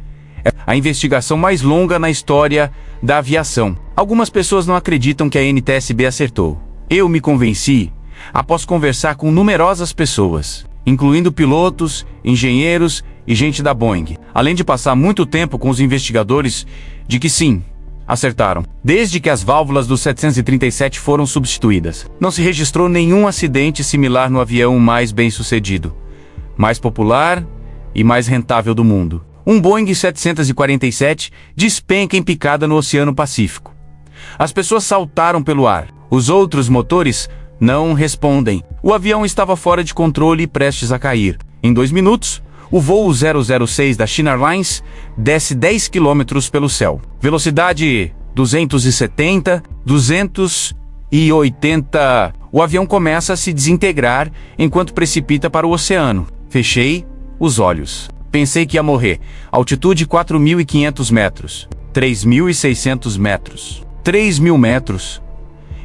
[SPEAKER 1] É a investigação mais longa na história da aviação. Algumas pessoas não acreditam que a NTSB acertou. Eu me convenci após conversar com numerosas pessoas, incluindo pilotos, engenheiros e gente da Boeing, além de passar muito tempo com os investigadores, de que sim, acertaram. Desde que as válvulas do 737 foram substituídas, não se registrou nenhum acidente similar no avião mais bem-sucedido, mais popular e mais rentável do mundo. Um Boeing 747 despenca em picada no Oceano Pacífico. As pessoas saltaram pelo ar. Os outros motores não respondem. O avião estava fora de controle e prestes a cair. Em 2 minutos, o voo 006 da China Airlines desce 10 km pelo céu. Velocidade 270, 280. O avião começa a se desintegrar enquanto precipita para o oceano. Fechei os olhos. Pensei que ia morrer. Altitude 4.500 metros. 3.600 metros. 3.000 metros.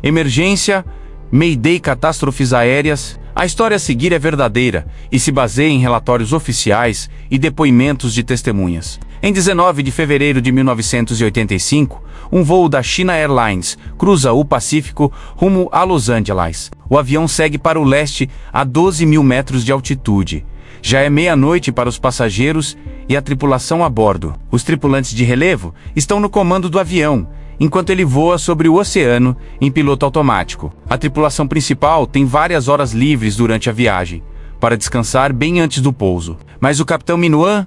[SPEAKER 1] Emergência, Mayday, catástrofes aéreas. A história a seguir é verdadeira e se baseia em relatórios oficiais e depoimentos de testemunhas. Em 19 de fevereiro de 1985, um voo da China Airlines cruza o Pacífico rumo a Los Angeles. O avião segue para o leste a 12.000 metros de altitude. Já é meia-noite para os passageiros e a tripulação a bordo. Os tripulantes de relevo estão no comando do avião, enquanto ele voa sobre o oceano em piloto automático. A tripulação principal tem várias horas livres durante a viagem, para descansar bem antes do pouso. Mas o capitão Minuan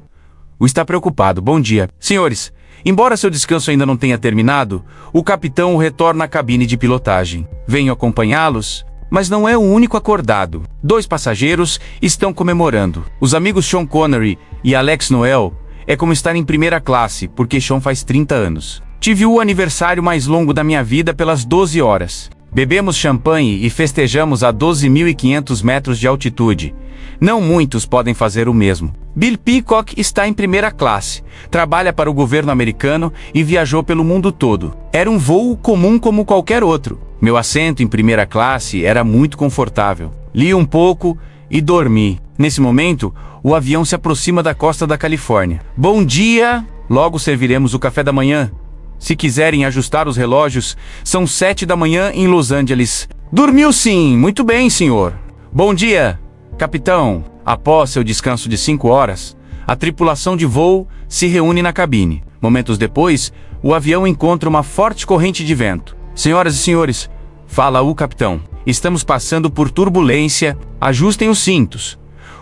[SPEAKER 1] está preocupado. Bom dia. Senhores, embora seu descanso ainda não tenha terminado, o capitão retorna à cabine de pilotagem. Venho acompanhá-los, mas não é o único acordado. 2 passageiros estão comemorando. Os amigos Sean Connery e Alex Noel é como estar em primeira classe, porque Sean faz 30 anos. Tive o aniversário mais longo da minha vida pelas 12 horas. Bebemos champanhe e festejamos a 12.500 metros de altitude. Não muitos podem fazer o mesmo. Bill Peacock está em primeira classe, trabalha para o governo americano e viajou pelo mundo todo. Era um voo comum como qualquer outro. Meu assento em primeira classe era muito confortável. Li um pouco e dormi. Nesse momento, o avião se aproxima da costa da Califórnia. Bom dia! Logo serviremos o café da manhã. Se quiserem ajustar os relógios, são 7 da manhã em Los Angeles. Dormiu sim, muito bem, senhor. Bom dia, capitão. Após seu descanso de 5 horas, a tripulação de voo se reúne na cabine. Momentos depois, o avião encontra uma forte corrente de vento. Senhoras e senhores, fala o capitão. Estamos passando por turbulência, ajustem os cintos.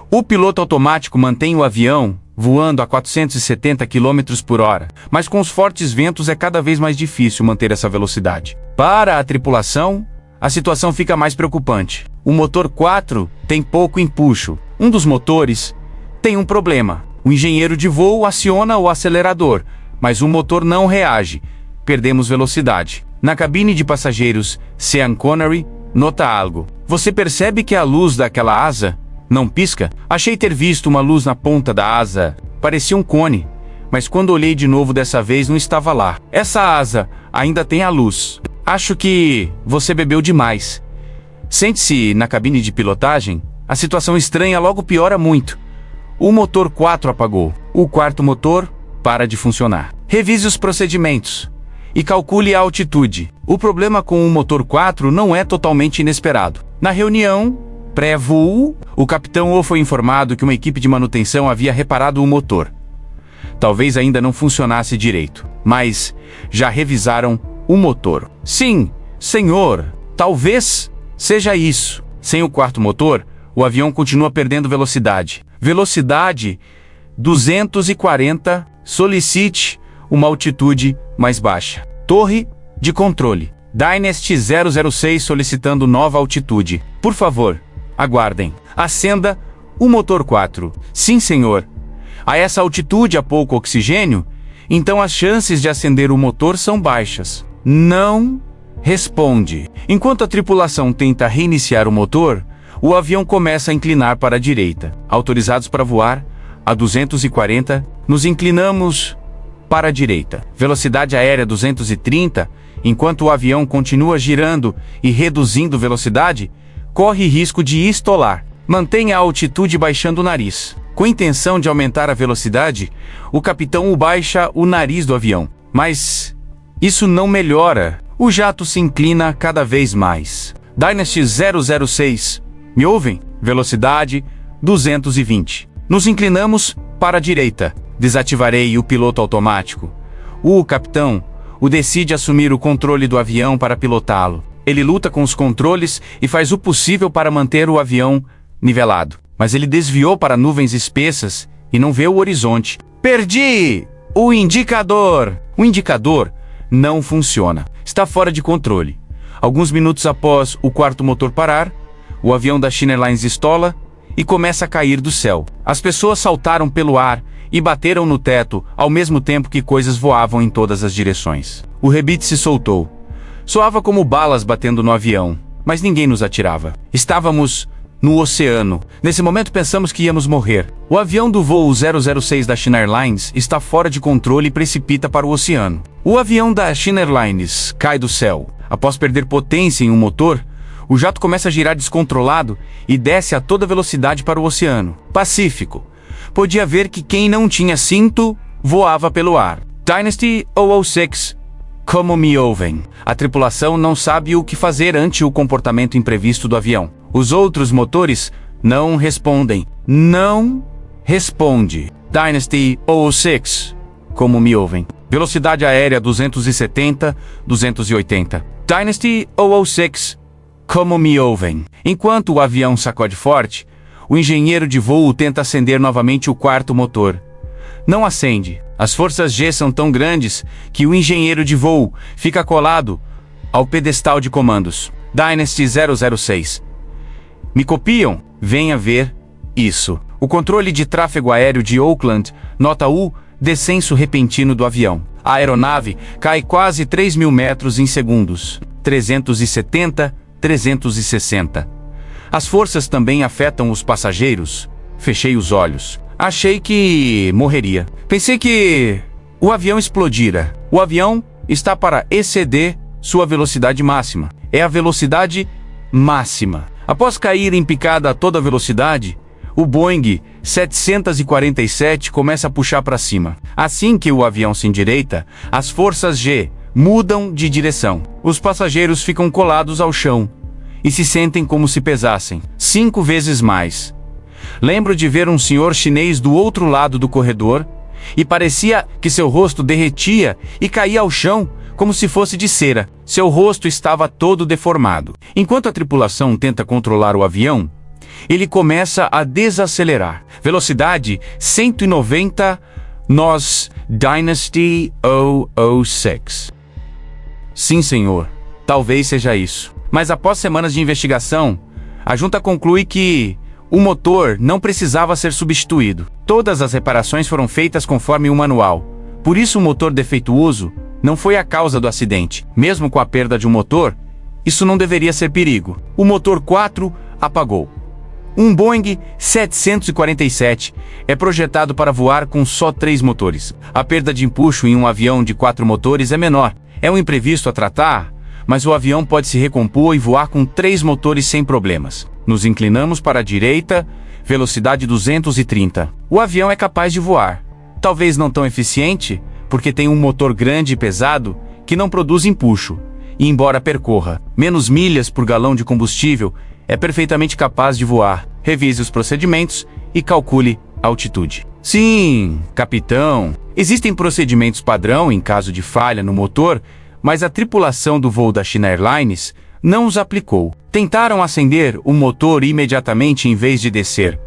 [SPEAKER 1] O piloto automático mantém o avião voando a 470 km por hora, mas com os fortes ventos é cada vez mais difícil manter essa velocidade. Para a tripulação, a situação fica mais preocupante. O motor 4 tem pouco empuxo. Um dos motores tem um problema. O engenheiro de voo aciona o acelerador, mas o motor não reage. Perdemos velocidade. Na cabine de passageiros, Sean Connery nota algo. Você percebe que a luz daquela asa não pisca? Achei ter visto uma luz na ponta da asa. Parecia um cone, mas quando olhei de novo dessa vez não estava lá. Essa asa ainda tem a luz. Acho que você bebeu demais. Sente-se na cabine de pilotagem. A situação estranha logo piora muito. O motor 4 apagou. O quarto motor para de funcionar. Revise os procedimentos e calcule a altitude. O problema com o motor 4 não é totalmente inesperado. Na reunião pré-voo, o capitão O foi informado que uma equipe de manutenção havia reparado o motor. Talvez ainda não funcionasse direito, mas já revisaram o motor. Sim, senhor, talvez seja isso. Sem o quarto motor, o avião continua perdendo velocidade. Velocidade 240, solicite uma altitude mais baixa. Torre de controle. Dynasty 006 solicitando nova altitude. Por favor, aguardem. Acenda o motor 4. Sim, senhor. A essa altitude há pouco oxigênio, então as chances de acender o motor são baixas. Não responde. Enquanto a tripulação tenta reiniciar o motor, o avião começa a inclinar para a direita. Autorizados para voar a 240, nos inclinamos para a direita. Velocidade aérea 230, enquanto o avião continua girando e reduzindo velocidade, corre risco de estolar. Mantenha a altitude baixando o nariz. Com a intenção de aumentar a velocidade, o capitão baixa o nariz do avião. Mas isso não melhora. O jato se inclina cada vez mais. Dynasty 006. Me ouvem? Velocidade 220. Nos inclinamos para a direita. Desativarei o piloto automático. O capitão decide assumir o controle do avião para pilotá-lo. Ele luta com os controles e faz o possível para manter o avião nivelado. Mas ele desviou para nuvens espessas e não vê o horizonte. Perdi o indicador! O indicador não funciona. Está fora de controle. Alguns minutos após o quarto motor parar, o avião da China Airlines estola e começa a cair do céu. As pessoas saltaram pelo ar e bateram no teto ao mesmo tempo que coisas voavam em todas as direções. O rebite se soltou. Soava como balas batendo no avião, mas ninguém nos atirava. Estávamos no oceano. Nesse momento pensamos que íamos morrer. O avião do voo 006 da China Airlines está fora de controle e precipita para o oceano. O avião da China Airlines cai do céu. Após perder potência em um motor, o jato começa a girar descontrolado e desce a toda velocidade para o oceano Pacífico. Podia ver que quem não tinha cinto voava pelo ar. Dynasty 006. Como me ouvem? A tripulação não sabe o que fazer ante o comportamento imprevisto do avião. Os outros motores não respondem. Não responde. Dynasty 006. Como me ouvem? Velocidade aérea 270, 280. Dynasty 006. Como me ouvem? Enquanto o avião sacode forte, o engenheiro de voo tenta acender novamente o quarto motor. Não acende. As forças G são tão grandes que o engenheiro de voo fica colado ao pedestal de comandos. Dynasty 006. Me copiam? Venha ver isso. O controle de tráfego aéreo de Oakland nota o descenso repentino do avião. A aeronave cai quase 3.000 metros em segundos. 370, 360. As forças também afetam os passageiros. Fechei os olhos. Achei que morreria. Pensei que o avião explodira. O avião está para exceder sua velocidade máxima. É a velocidade máxima. Após cair em picada a toda velocidade, o Boeing 747 começa a puxar para cima. Assim que o avião se endireita, as forças G mudam de direção. Os passageiros ficam colados ao chão e se sentem como se pesassem 5 vezes mais. Lembro de ver um senhor chinês do outro lado do corredor e parecia que seu rosto derretia e caía ao chão como se fosse de cera. Seu rosto estava todo deformado. Enquanto a tripulação tenta controlar o avião, ele começa a desacelerar. Velocidade 190 nós Dynasty 006. Sim, senhor. Talvez seja isso. Mas após semanas de investigação, a junta conclui que o motor não precisava ser substituído. Todas as reparações foram feitas conforme o manual. Por isso o motor defeituoso não foi a causa do acidente. Mesmo com a perda de um motor, isso não deveria ser perigo. O motor 4 apagou. Um Boeing 747 é projetado para voar com só 3 motores. A perda de empuxo em um avião de 4 motores é menor. É um imprevisto a tratar, mas o avião pode se recompor e voar com 3 motores sem problemas. Nos inclinamos para a direita, velocidade 230. O avião é capaz de voar. Talvez não tão eficiente, porque tem um motor grande e pesado que não produz empuxo. E embora percorra menos milhas por galão de combustível, é perfeitamente capaz de voar. Revise os procedimentos e calcule a altitude. Sim, capitão. Existem procedimentos padrão em caso de falha no motor, mas a tripulação do voo da China Airlines não os aplicou. Tentaram acender o motor imediatamente em vez de descer.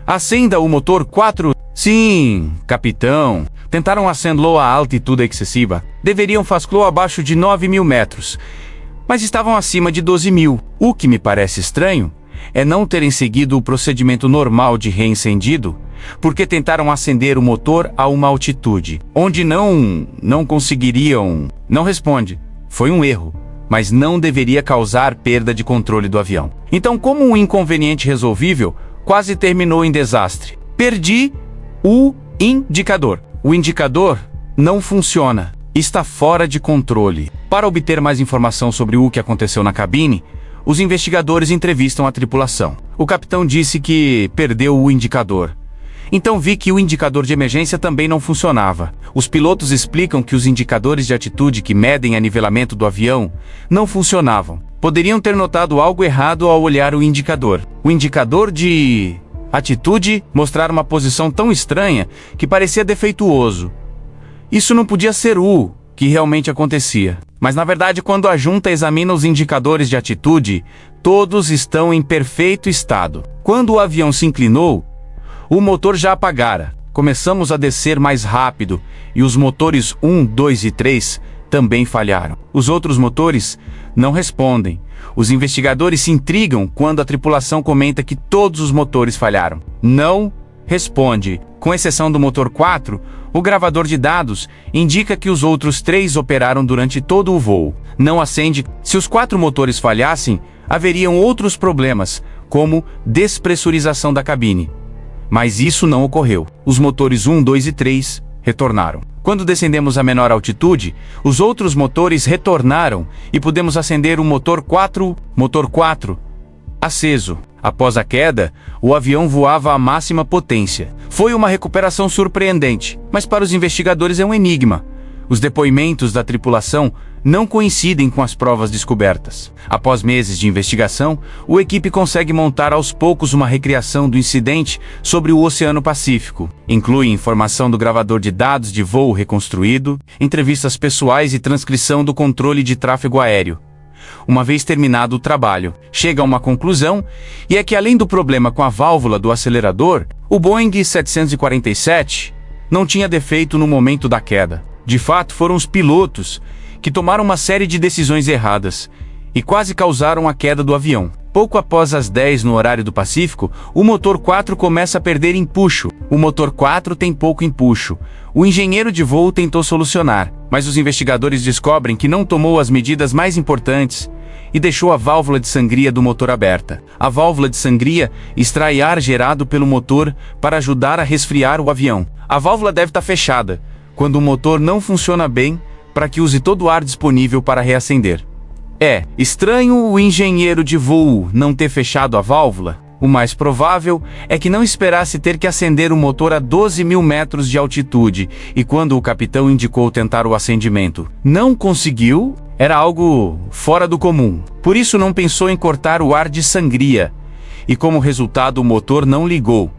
[SPEAKER 1] Acenda o motor 4. Sim, capitão. Tentaram acendê-lo a altitude excessiva. Deveriam fazê-lo abaixo de 9.000 metros, mas estavam acima de 12.000. O que me parece estranho é não terem seguido o procedimento normal de reencendido, porque tentaram acender o motor a uma altitude onde não conseguiriam. Não responde. Foi um erro, mas não deveria causar perda de controle do avião. Então, como um inconveniente resolvível, quase terminou em desastre. Perdi o indicador. O indicador não funciona. Está fora de controle. Para obter mais informação sobre o que aconteceu na cabine, os investigadores entrevistam a tripulação. O capitão disse que perdeu o indicador. Então vi que o indicador de emergência também não funcionava. Os pilotos explicam que os indicadores de atitude que medem a nivelamento do avião não funcionavam. Poderiam ter notado algo errado ao olhar o indicador. O indicador de atitude mostrava uma posição tão estranha que parecia defeituoso. Isso não podia ser o que realmente acontecia. Mas na verdade, quando a junta examina os indicadores de atitude, todos estão em perfeito estado. Quando o avião se inclinou, o motor já apagara. Começamos a descer mais rápido e os motores 1, 2 e 3 também falharam. Os outros motores não respondem. Os investigadores se intrigam quando a tripulação comenta que todos os motores falharam. Não responde. Com exceção do motor 4, o gravador de dados indica que os outros 3 operaram durante todo o voo. Não acende. Se os 4 motores falhassem, haveriam outros problemas, como despressurização da cabine. Mas isso não ocorreu. Os motores 1, 2 e 3 retornaram. Quando descendemos a menor altitude, os outros motores retornaram e pudemos acender o motor 4, aceso. Após a queda, o avião voava à máxima potência. Foi uma recuperação surpreendente, mas para os investigadores é um enigma. Os depoimentos da tripulação não coincidem com as provas descobertas. Após meses de investigação, a equipe consegue montar aos poucos uma recriação do incidente sobre o Oceano Pacífico. Inclui informação do gravador de dados de voo reconstruído, entrevistas pessoais e transcrição do controle de tráfego aéreo. Uma vez terminado o trabalho, chega a uma conclusão, e é que além do problema com a válvula do acelerador, o Boeing 747 não tinha defeito no momento da queda. De fato, foram os pilotos que tomaram uma série de decisões erradas e quase causaram a queda do avião. Pouco após as 10 no horário do Pacífico, o motor 4 começa a perder empuxo. O motor 4 tem pouco empuxo. O engenheiro de voo tentou solucionar, mas os investigadores descobrem que não tomou as medidas mais importantes e deixou a válvula de sangria do motor aberta. A válvula de sangria extrai ar gerado pelo motor para ajudar a resfriar o avião. A válvula deve estar fechada quando o motor não funciona bem para que use todo o ar disponível para reacender. É estranho o engenheiro de voo não ter fechado a válvula? O mais provável é que não esperasse ter que acender o motor a 12.000 metros de altitude, e quando o capitão indicou tentar o acendimento, não conseguiu, era algo fora do comum. Por isso não pensou em cortar o ar de sangria, e como resultado o motor não ligou.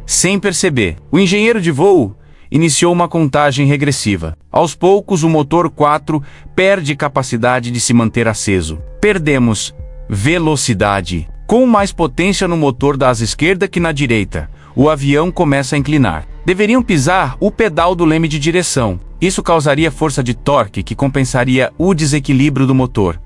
[SPEAKER 1] Sem perceber, o engenheiro de voo iniciou uma contagem regressiva. Aos poucos, o motor 4 perde capacidade de se manter aceso. Perdemos velocidade. Com mais potência no motor da asa esquerda que na direita, o avião começa a inclinar. Deveriam pisar o pedal do leme de direção. Isso causaria força de torque que compensaria o desequilíbrio do motor.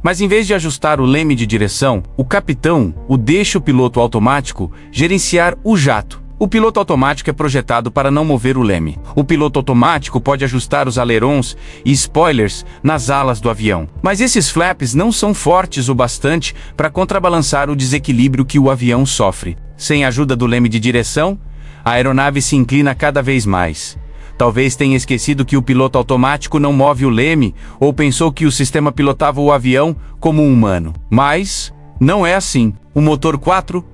[SPEAKER 1] Mas em vez de ajustar o leme de direção, o capitão deixa o piloto automático gerenciar o jato. O piloto automático é projetado para não mover o leme. O piloto automático pode ajustar os alerons e spoilers nas alas do avião. Mas esses flaps não são fortes o bastante para contrabalançar o desequilíbrio que o avião sofre. Sem a ajuda do leme de direção, a aeronave se inclina cada vez mais. Talvez tenha esquecido que o piloto automático não move o leme ou pensou que o sistema pilotava o avião como um humano. Mas não é assim. O motor 4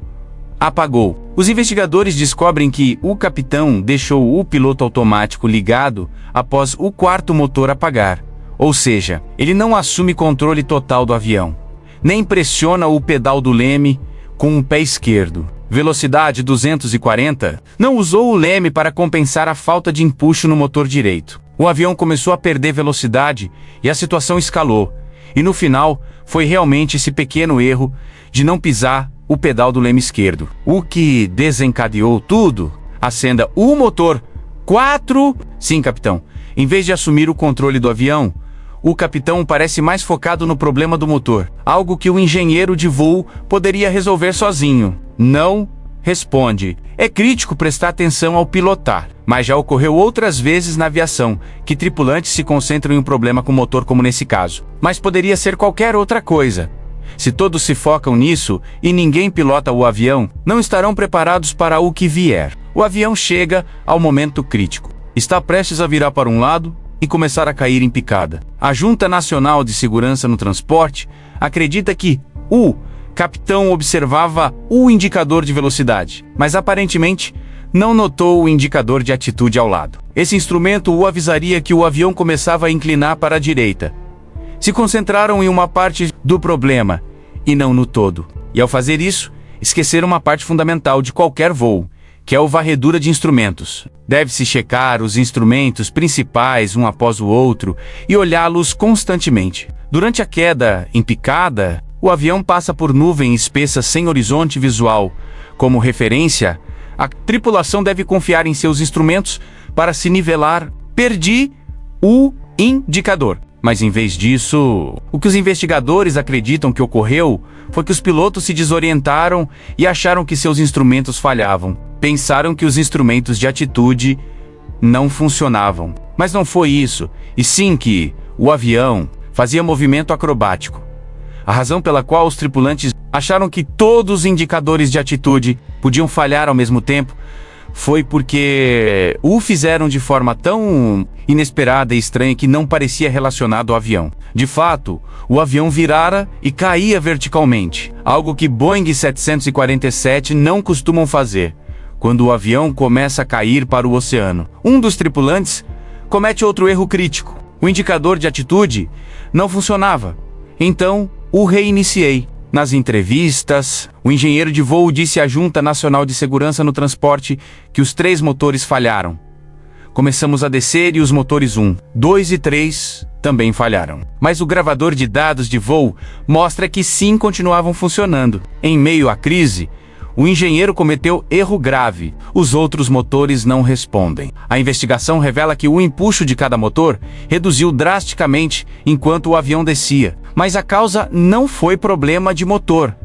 [SPEAKER 1] apagou. Os investigadores descobrem que o capitão deixou o piloto automático ligado após o quarto motor apagar. Ou seja, ele não assume controle total do avião, nem pressiona o pedal do leme com o pé esquerdo. Velocidade 240, não usou o leme para compensar a falta de empuxo no motor direito. O avião começou a perder velocidade e a situação escalou. E no final, foi realmente esse pequeno erro de não pisar o pedal do leme esquerdo, o que desencadeou tudo. Acenda o motor 4. Sim, capitão. Em vez de assumir o controle do avião, o capitão parece mais focado no problema do motor, algo que o engenheiro de voo poderia resolver sozinho. Não responde. É crítico prestar atenção ao pilotar, mas já ocorreu outras vezes na aviação que tripulantes se concentram em um problema com o motor como nesse caso. Mas poderia ser qualquer outra coisa. Se todos se focam nisso e ninguém pilota o avião, não estarão preparados para o que vier. O avião chega ao momento crítico. Está prestes a virar para um lado e começar a cair em picada. A Junta Nacional de Segurança no Transporte acredita que o capitão observava o indicador de velocidade, mas aparentemente não notou o indicador de atitude ao lado. Esse instrumento o avisaria que o avião começava a inclinar para a direita. Se concentraram em uma parte do problema e não no todo. E ao fazer isso, esqueceram uma parte fundamental de qualquer voo, que é o varredura de instrumentos. Deve-se checar os instrumentos principais um após o outro e olhá-los constantemente. Durante a queda em picada, o avião passa por nuvem espessa sem horizonte visual. Como referência, a tripulação deve confiar em seus instrumentos para se nivelar. Perdi o indicador. Mas em vez disso, o que os investigadores acreditam que ocorreu foi que os pilotos se desorientaram e acharam que seus instrumentos falhavam. Pensaram que os instrumentos de atitude não funcionavam. Mas não foi isso, e sim que o avião fazia movimento acrobático. A razão pela qual os tripulantes acharam que todos os indicadores de atitude podiam falhar ao mesmo tempo foi porque o fizeram de forma tão inesperada e estranha que não parecia relacionado ao avião. De fato, o avião virara e caía verticalmente, algo que Boeing 747 não costumam fazer. Quando o avião começa a cair para o oceano, um dos tripulantes comete outro erro crítico. O indicador de atitude não funcionava. Então, o reiniciei. Nas entrevistas, o engenheiro de voo disse à Junta Nacional de Segurança no Transporte que os 3 motores falharam. Começamos a descer e os motores 1, 2 e 3 também falharam. Mas o gravador de dados de voo mostra que sim continuavam funcionando. Em meio à crise, o engenheiro cometeu erro grave. Os outros motores não respondem. A investigação revela que o empuxo de cada motor reduziu drasticamente enquanto o avião descia. Mas a causa não foi problema de motor.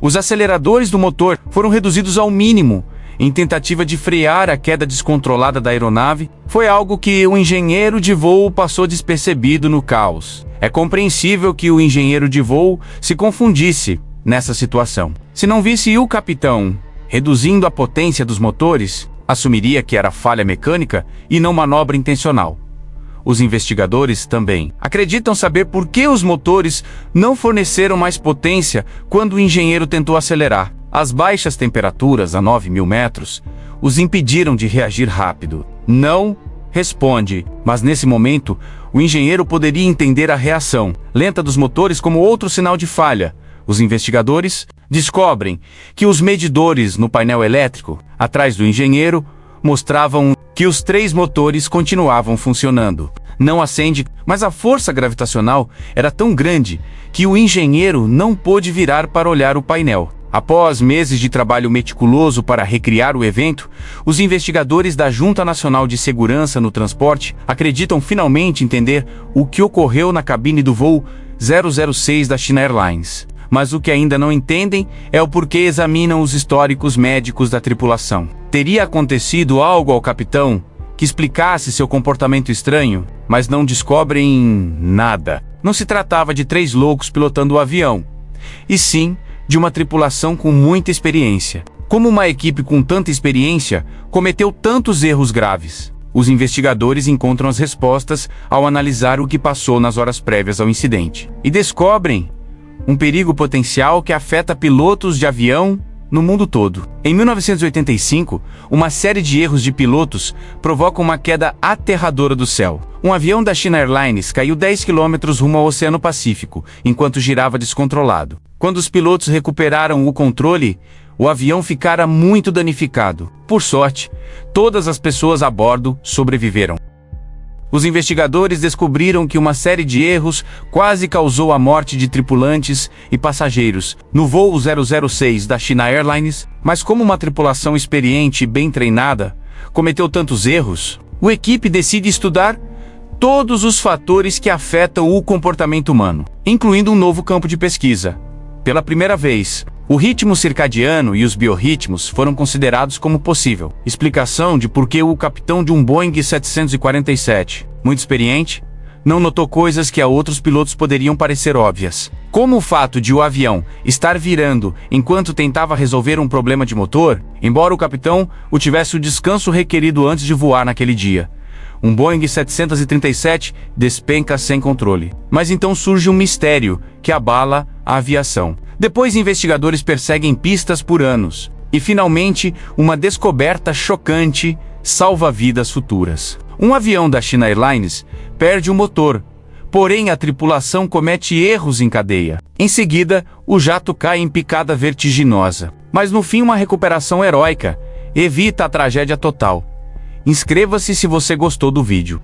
[SPEAKER 1] Os aceleradores do motor foram reduzidos ao mínimo, em tentativa de frear a queda descontrolada da aeronave. Foi algo que o engenheiro de voo passou despercebido no caos. É compreensível que o engenheiro de voo se confundisse nessa situação. Se não visse o capitão reduzindo a potência dos motores, assumiria que era falha mecânica e não manobra intencional. Os investigadores também acreditam saber por que os motores não forneceram mais potência quando o engenheiro tentou acelerar. As baixas temperaturas a 9.000 metros os impediram de reagir rápido. Não responde, mas nesse momento o engenheiro poderia entender a reação lenta dos motores como outro sinal de falha. Os investigadores descobrem que os medidores no painel elétrico atrás do engenheiro mostravam que os 3 motores continuavam funcionando. Não acende, mas a força gravitacional era tão grande que o engenheiro não pôde virar para olhar o painel. Após meses de trabalho meticuloso para recriar o evento, os investigadores da Junta Nacional de Segurança no Transporte acreditam finalmente entender o que ocorreu na cabine do voo 006 da China Airlines. Mas o que ainda não entendem é o porquê examinam os históricos médicos da tripulação. Teria acontecido algo ao capitão que explicasse seu comportamento estranho, mas não descobrem nada. Não se tratava de 3 loucos pilotando o avião, e sim de uma tripulação com muita experiência. Como uma equipe com tanta experiência cometeu tantos erros graves? Os investigadores encontram as respostas ao analisar o que passou nas horas prévias ao incidente. E descobrem um perigo potencial que afeta pilotos de avião no mundo todo. Em 1985, uma série de erros de pilotos provoca uma queda aterradora do céu. Um avião da China Airlines caiu 10 quilômetros rumo ao Oceano Pacífico, enquanto girava descontrolado. Quando os pilotos recuperaram o controle, o avião ficara muito danificado. Por sorte, todas as pessoas a bordo sobreviveram. Os investigadores descobriram que uma série de erros quase causou a morte de tripulantes e passageiros no voo 006 da China Airlines, mas como uma tripulação experiente e bem treinada cometeu tantos erros, a equipe decide estudar todos os fatores que afetam o comportamento humano, incluindo um novo campo de pesquisa. Pela primeira vez, o ritmo circadiano e os biorritmos foram considerados como possível explicação de por que o capitão de um Boeing 747, muito experiente, não notou coisas que a outros pilotos poderiam parecer óbvias. Como o fato de o avião estar virando enquanto tentava resolver um problema de motor, embora o capitão tivesse o descanso requerido antes de voar naquele dia. Um Boeing 737 despenca sem controle. Mas então surge um mistério que abala a aviação. Depois, investigadores perseguem pistas por anos. E, finalmente, uma descoberta chocante salva vidas futuras. Um avião da China Airlines perde o motor, porém a tripulação comete erros em cadeia. Em seguida, o jato cai em picada vertiginosa. Mas no fim, uma recuperação heróica evita a tragédia total. Inscreva-se se você gostou do vídeo.